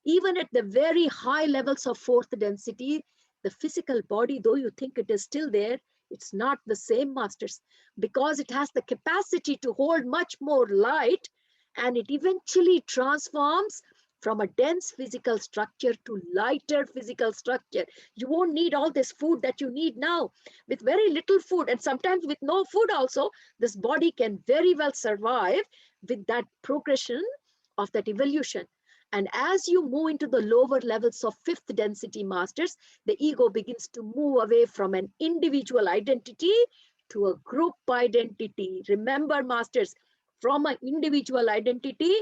Even at the very high levels of fourth density, the physical body, though you think it is still there, it's not the same, masters, because it has the capacity to hold much more light, and it eventually transforms from a dense physical structure to lighter physical structure. You won't need all this food that you need now. With very little food, and sometimes with no food also, this body can very well survive with that progression of that evolution. And as you move into the lower levels of fifth density, masters, the ego begins to move away from an individual identity to a group identity. Remember, masters, from an individual identity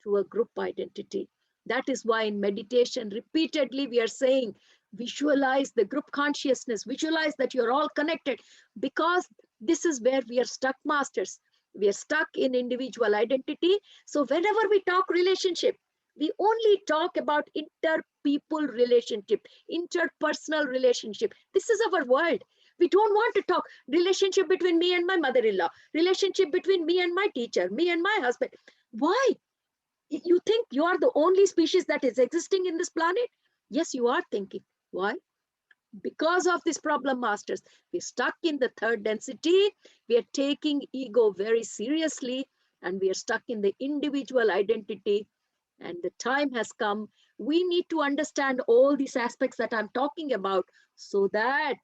to a group identity. That is why in meditation, repeatedly we are saying, visualize the group consciousness, visualize that you're all connected, because this is where we are stuck, masters. We are stuck in individual identity. So whenever we talk relationship, we only talk about inter-people relationship, interpersonal relationship. This is our world. We don't want to talk relationship between me and my mother-in-law, relationship between me and my teacher, me and my husband. Why? You think you are the only species that is existing in this planet? Yes, you are thinking. Why? Because of this problem, masters. We're stuck in the third density. We are taking ego very seriously, and we are stuck in the individual identity. And the time has come. We need to understand all these aspects that I'm talking about so that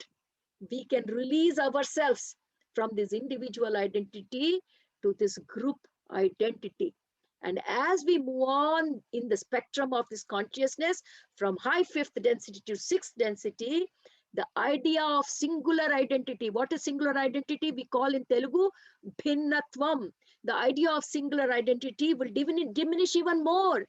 we can release ourselves from this individual identity to this group identity. And as we move on in the spectrum of this consciousness from high fifth density to sixth density, the idea of singular identity. What is singular identity? We call in Telugu Bhinnatvam. The idea of singular identity will diminish even more,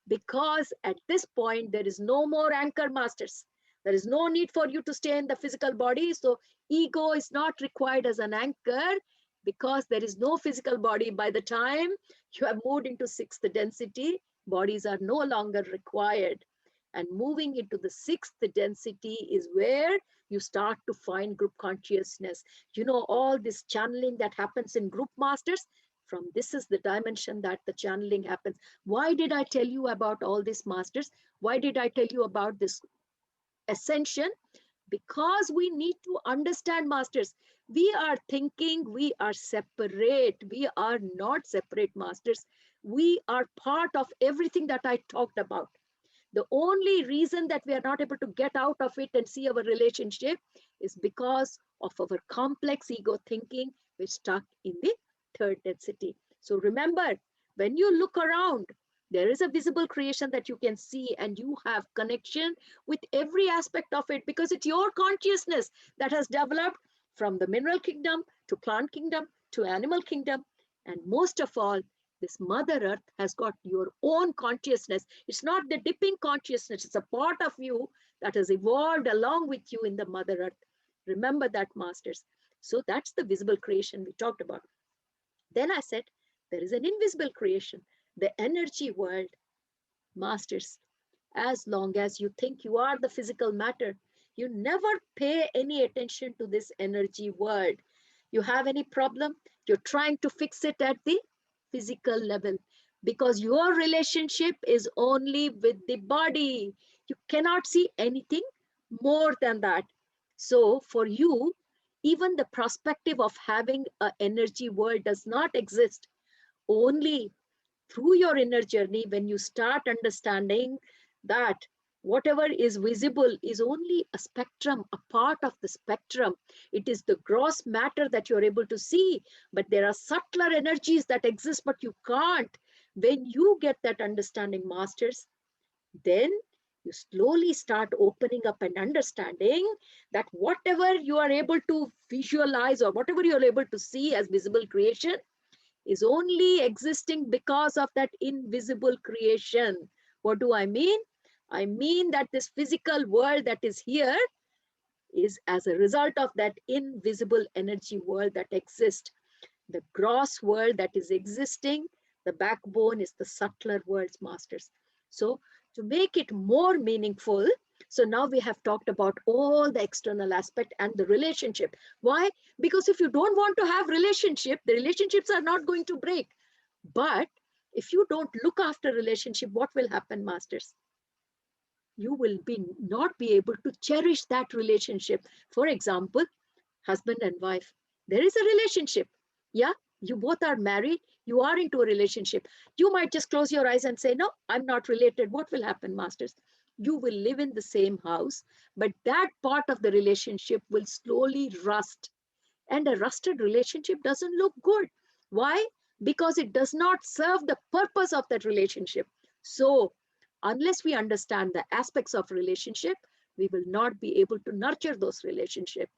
because at this point there is no more anchor, masters. There is no need for you to stay in the physical body. So ego is not required as an anchor, because there is no physical body. By the time you have moved into sixth density, bodies are no longer required. And moving into the sixth density is where you start to find group consciousness. You know, all this channeling that happens in group, masters, from this is the dimension that the channeling happens. Why did I tell you about all this, masters? Why did I tell you about this ascension? Because we need to understand, masters, we are thinking we are separate. We are not separate, masters. We are part of everything that I talked about. The only reason that we are not able to get out of it and see our relationship is because of our complex ego thinking. We're stuck in the third density. So remember, when you look around, there is a visible creation that you can see, and you have connection with every aspect of it, because it's your consciousness that has developed from the mineral kingdom to plant kingdom to animal kingdom. And most of all, this Mother Earth has got your own consciousness. It's not the dipping consciousness. It's a part of you that has evolved along with you in the Mother Earth. Remember that, masters. So that's the visible creation we talked about. Then I said, there is an invisible creation, the energy world. Masters, as long as you think you are the physical matter, you never pay any attention to this energy world. You have any problem, you're trying to fix it at the physical level, because your relationship is only with the body. You cannot see anything more than that. So for you, even the perspective of having an energy world does not exist. Only through your inner journey, when you start understanding that whatever is visible is only a spectrum, a part of the spectrum. It is the gross matter that you're able to see, but there are subtler energies that exist, but you can't. When you get that understanding, masters, then you slowly start opening up and understanding that whatever you are able to visualize or whatever you're able to see as visible creation is only existing because of that invisible creation. What do I mean? I mean that this physical world that is here is as a result of that invisible energy world that exists. The gross world that is existing, the backbone is the subtler worlds, masters. So to make it more meaningful, so now we have talked about all the external aspect and the relationship. Why? Because if you don't want to have relationship, the relationships are not going to break. But if you don't look after relationship, what will happen, masters? You will not be able to cherish that relationship. For example, husband and wife, there is a relationship. Yeah, you both are married, you are into a relationship. You might just close your eyes and say, no, I'm not related. What will happen, masters? You will live in the same house, but that part of the relationship will slowly rust. And a rusted relationship doesn't look good. Why? Because it does not serve the purpose of that relationship. So unless we understand the aspects of relationship, we will not be able to nurture those relationships.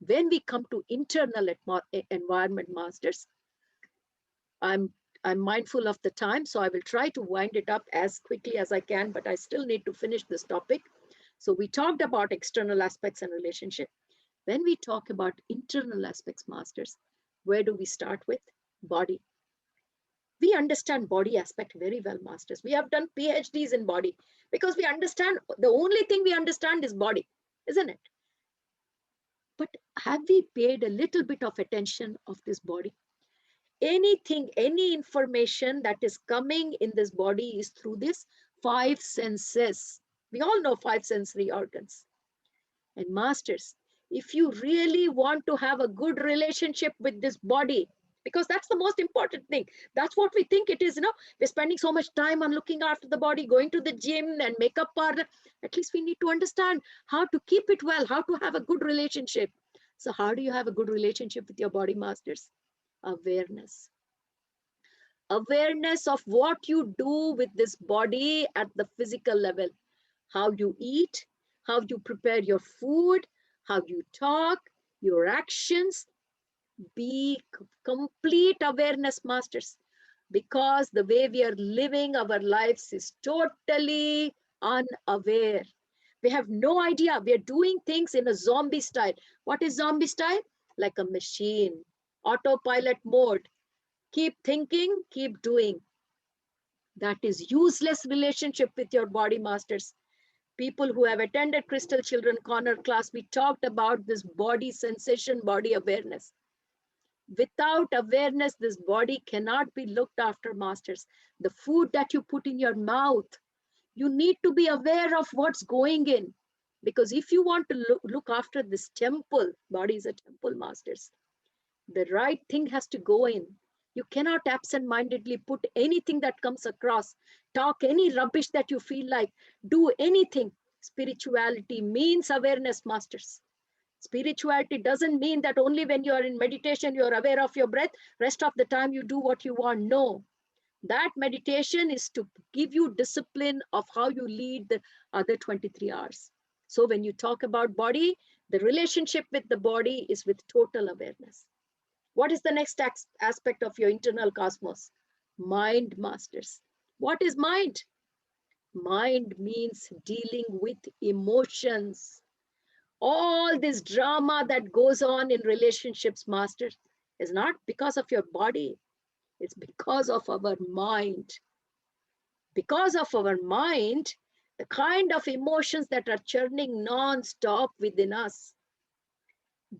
When we come to internal environment, masters, I'm mindful of the time, so I will try to wind it up as quickly as I can, but I still need to finish this topic. So we talked about external aspects and relationship. When we talk about internal aspects, masters, where do we start with? Body. We understand body aspect very well, masters. We have done PhDs in body because we understand, the only thing we understand is body, isn't it? But have we paid a little bit of attention of this body? Anything, any information that is coming in this body is through this 5 senses. We all know 5 sensory organs. And masters, if you really want to have a good relationship with this body, because that's the most important thing. That's what we think it is. We're spending so much time on looking after the body, going to the gym and makeup parlor. At least we need to understand how to keep it well, how to have a good relationship. So how do you have a good relationship with your body, masters? Awareness. Awareness of what you do with this body at the physical level. How you eat, how you prepare your food, how you talk, your actions. Be complete awareness, masters, because the way we are living our lives is totally unaware. We have no idea. We are doing things in a zombie style. What is zombie style? Like a machine, autopilot mode. Keep thinking, keep doing. That is useless relationship with your body, masters. People who have attended Crystal Children Corner class, we talked about this body sensation, body awareness. Without awareness, this body cannot be looked after, masters. The food that you put in your mouth, you need to be aware of what's going in. Because if you want to look after this temple, body is a temple, masters, the right thing has to go in. You cannot absent-mindedly put anything that comes across, talk any rubbish that you feel like, do anything. Spirituality means awareness, masters. Spirituality doesn't mean that only when you are in meditation, you're aware of your breath, rest of the time you do what you want. No, that meditation is to give you discipline of how you lead the other 23 hours. So when you talk about body, the relationship with the body is with total awareness. What is the next aspect of your internal cosmos? Mind, masters. What is mind? Mind means dealing with emotions. All this drama that goes on in relationships, masters, is not because of your body. It's because of our mind. Because of our mind, the kind of emotions that are churning non-stop within us,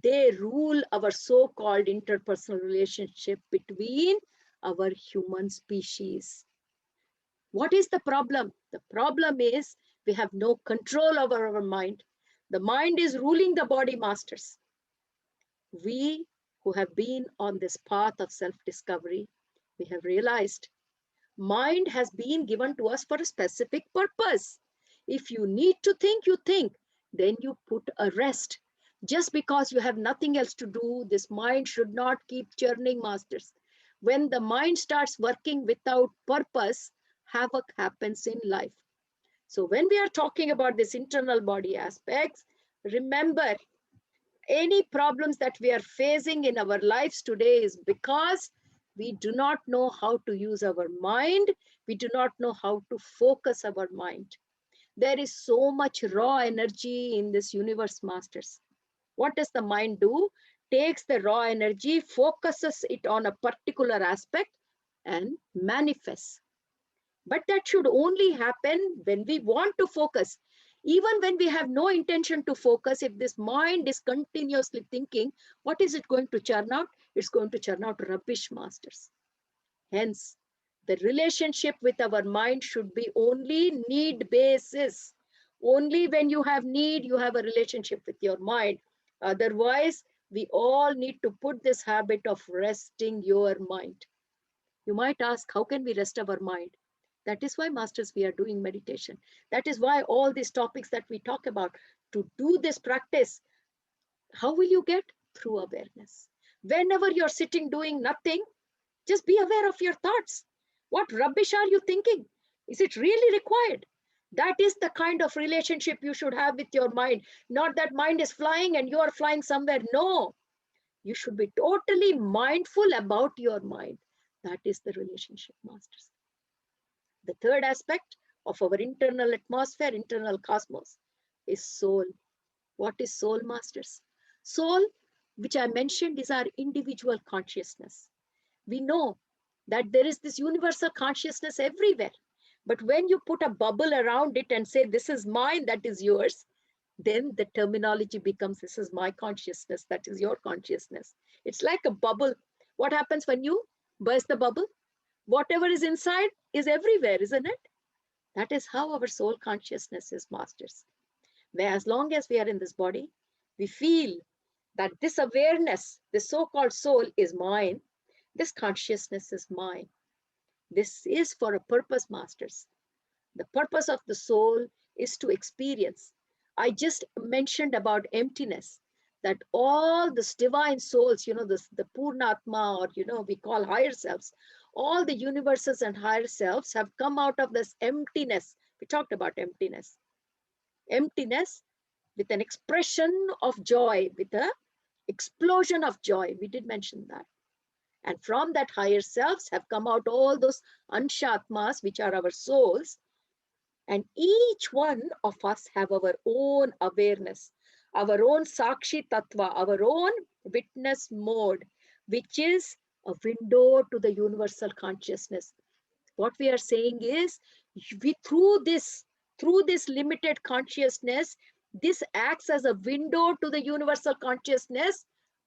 they rule our so-called interpersonal relationship between our human species. What is the problem? The problem is we have no control over our mind. The mind is ruling the body, masters. We who have been on this path of self-discovery, we have realized mind has been given to us for a specific purpose. If you need to think, you think, then you put a rest. Just because you have nothing else to do, this mind should not keep churning, masters. When the mind starts working without purpose, havoc happens in life. So when we are talking about this internal body aspects, remember, any problems that we are facing in our lives today is because we do not know how to use our mind. We do not know how to focus our mind. There is so much raw energy in this universe, masters. What does the mind do? Takes the raw energy, focuses it on a particular aspect and manifests. But that should only happen when we want to focus. Even when we have no intention to focus, if this mind is continuously thinking, what is it going to churn out? It's going to churn out rubbish, masters. Hence, the relationship with our mind should be only need basis. Only when you have need, you have a relationship with your mind. Otherwise, we all need to put this habit of resting your mind. You might ask, how can we rest our mind? That is why, masters, we are doing meditation. That is why all these topics that we talk about, to do this practice, how will you get? Through awareness. Whenever you're sitting doing nothing, just be aware of your thoughts. What rubbish are you thinking? Is it really required? That is the kind of relationship you should have with your mind. Not that mind is flying and you are flying somewhere. No, you should be totally mindful about your mind. That is the relationship, masters. The third aspect of our internal atmosphere, internal cosmos, is soul. What is soul, masters? Soul, which I mentioned, is our individual consciousness. We know that there is this universal consciousness everywhere. But when you put a bubble around it and say, this is mine, that is yours, then the terminology becomes, this is my consciousness, that is your consciousness. It's like a bubble. What happens when you burst the bubble? Whatever is inside is everywhere, isn't it? That is how our soul consciousness is, masters. Where as long as we are in this body, we feel that this awareness, this so-called soul, is mine. This consciousness is mine. This is for a purpose, masters. The purpose of the soul is to experience. I just mentioned about emptiness, that all this divine souls, the Purnatma, or, we call higher selves, all the universes and higher selves have come out of this emptiness. We talked about emptiness. Emptiness with an expression of joy, with an explosion of joy. We did mention that. And from that higher selves have come out all those anshatmas, which are our souls. And each one of us have our own awareness, our own Sakshi Tattva, our own witness mode, which is a window to the universal consciousness. What we are saying is, through this limited consciousness, this acts as a window to the universal consciousness,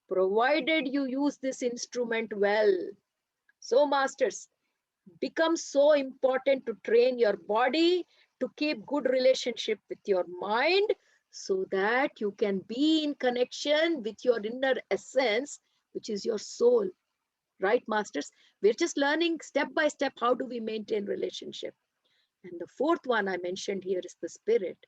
provided you use this instrument well. So, masters, becomes so important to train your body, to keep good relationship with your mind, so that you can be in connection with your inner essence, which is your soul. Right, masters? We're just learning step by step, how do we maintain relationship. And the fourth one I mentioned here is the spirit.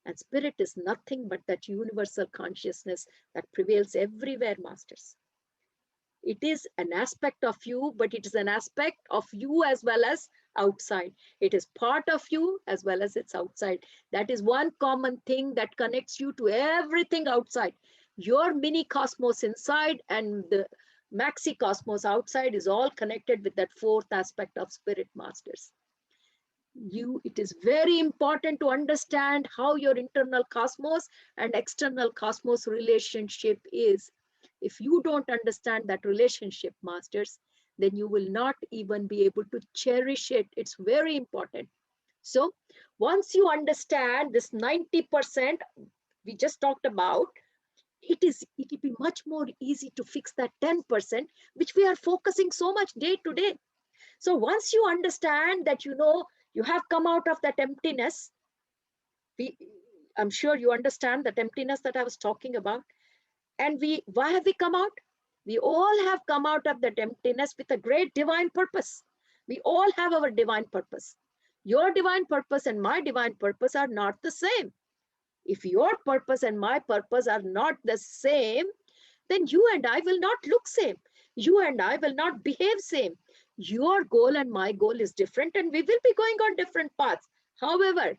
And spirit is nothing but that universal consciousness that prevails everywhere, masters. It is an aspect of you, but it is an aspect of you as well as outside. It is part of you as well as it's outside. That is one common thing that connects you to everything outside. Your mini cosmos inside and the maxi cosmos outside is all connected with that fourth aspect of spirit, masters. It is very important to understand how your internal cosmos and external cosmos relationship is. If you don't understand that relationship, masters, then you will not even be able to cherish it. It's very important. So once you understand this 90% we just talked about, it will be much more easy to fix that 10%, which we are focusing so much day to day. So once you understand that, you have come out of that emptiness, I'm sure you understand that emptiness that I was talking about. And why have we come out? We all have come out of that emptiness with a great divine purpose. We all have our divine purpose. Your divine purpose and my divine purpose are not the same. If your purpose and my purpose are not the same, then you and I will not look same. You and I will not behave same. Your goal and my goal is different, and we will be going on different paths. However,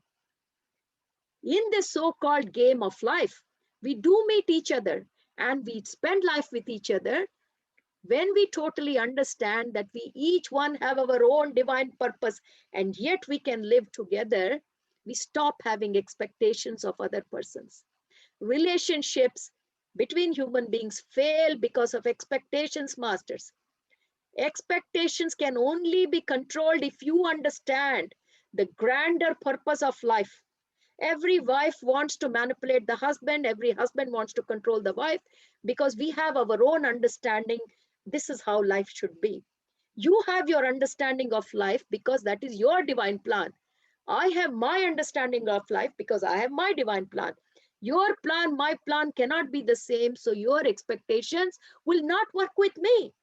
in this so-called game of life, we do meet each other and we spend life with each other. When we totally understand that we each one have our own divine purpose and yet we can live together, we stop having expectations of other persons. Relationships between human beings fail because of expectations, masters. Expectations can only be controlled if you understand the grander purpose of life. Every wife wants to manipulate the husband. Every husband wants to control the wife, because we have our own understanding. This is how life should be. You have your understanding of life because that is your divine plan. I have my understanding of life because I have my divine plan. Your plan, my plan cannot be the same. So your expectations will not work with me.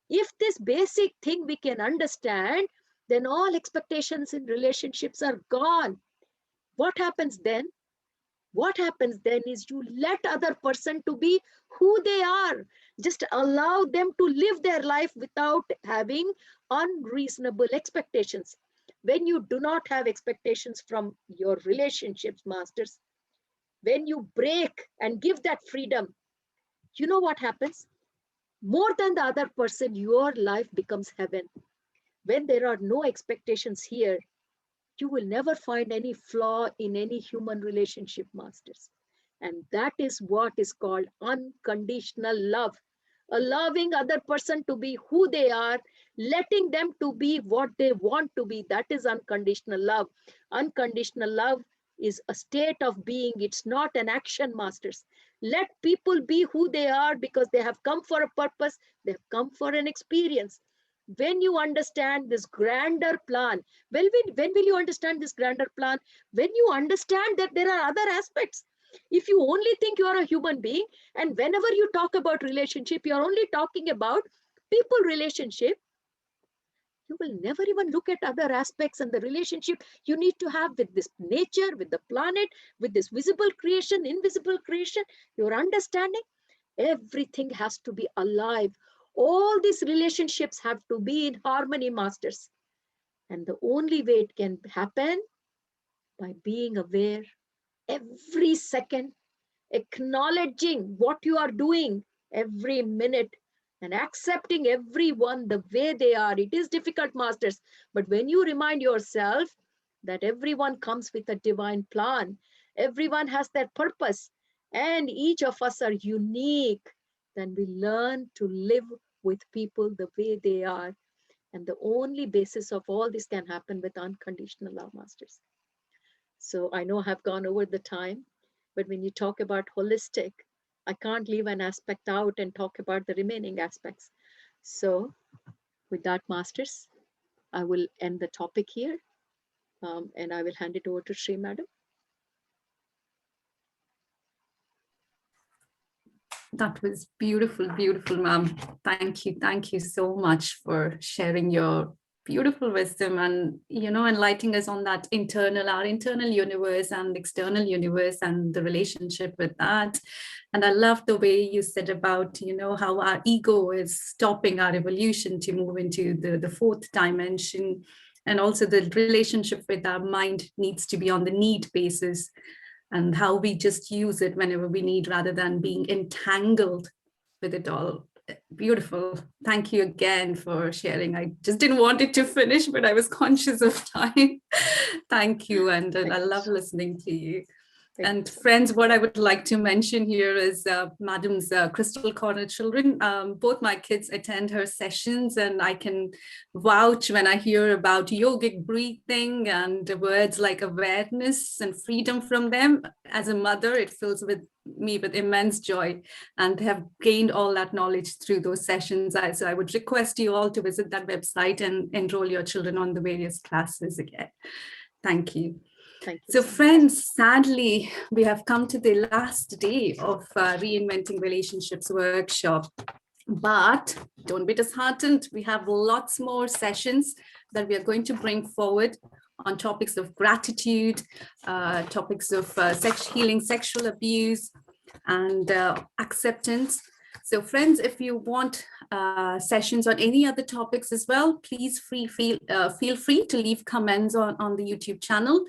If this basic thing we can understand, then all expectations in relationships are gone. What happens then? What happens then is you let other person to be who they are. Just allow them to live their life without having unreasonable expectations. When you do not have expectations from your relationships, masters, when you break and give that freedom, you know what happens? More than the other person, your life becomes heaven. When there are no expectations here, you will never find any flaw in any human relationship, masters. And that is what is called unconditional love. Allowing other person to be who they are, letting them to be what they want to be. That is unconditional love. Unconditional love is a state of being. It's not an action, masters. Let people be who they are because they have come for a purpose. They have come for an experience. When you understand this grander plan, when will you understand this grander plan? When you understand that there are other aspects. If you only think you are a human being, and whenever you talk about relationship, you're only talking about people relationship, you will never even look at other aspects and the relationship you need to have with this nature, with the planet, with this visible creation, invisible creation, your understanding. Everything has to be alive. All these relationships have to be in harmony, masters. And the only way it can happen by being aware every second, acknowledging what you are doing every minute, and accepting everyone the way they are. It is difficult, masters, but when you remind yourself that everyone comes with a divine plan, everyone has their purpose, and each of us are unique, then we learn to live with people the way they are. And the only basis of all this can happen with unconditional love, masters. So I know I've gone over the time, but when you talk about holistic, I can't leave an aspect out and talk about the remaining aspects. So with that, masters, I will end the topic here, and I will hand it over to Sri Madam. That was beautiful, beautiful, ma'am. Thank you. Thank you so much for sharing your beautiful wisdom and, enlightening us on that our internal universe and external universe and the relationship with that. And I love the way you said about, how our ego is stopping our evolution to move into the fourth dimension. And also the relationship with our mind needs to be on the need basis, and how we just use it whenever we need rather than being entangled with it all. Beautiful. Thank you again for sharing. I just didn't want it to finish, but I was conscious of time. Thank you. And I love listening to you. And friends, what I would like to mention here is Madam's Crystal Corner children. Both my kids attend her sessions, and I can vouch when I hear about yogic breathing and words like awareness and freedom from them. As a mother, it fills me with immense joy, and they have gained all that knowledge through those sessions. So I would request you all to visit that website and enroll your children on the various classes again. Thank you. So friends, sadly, we have come to the last day of Reinventing Relationships workshop, but don't be disheartened. We have lots more sessions that we are going to bring forward on topics of gratitude, topics of healing sexual abuse, and acceptance. So friends, if you want sessions on any other topics as well, please feel free to leave comments on the YouTube channel.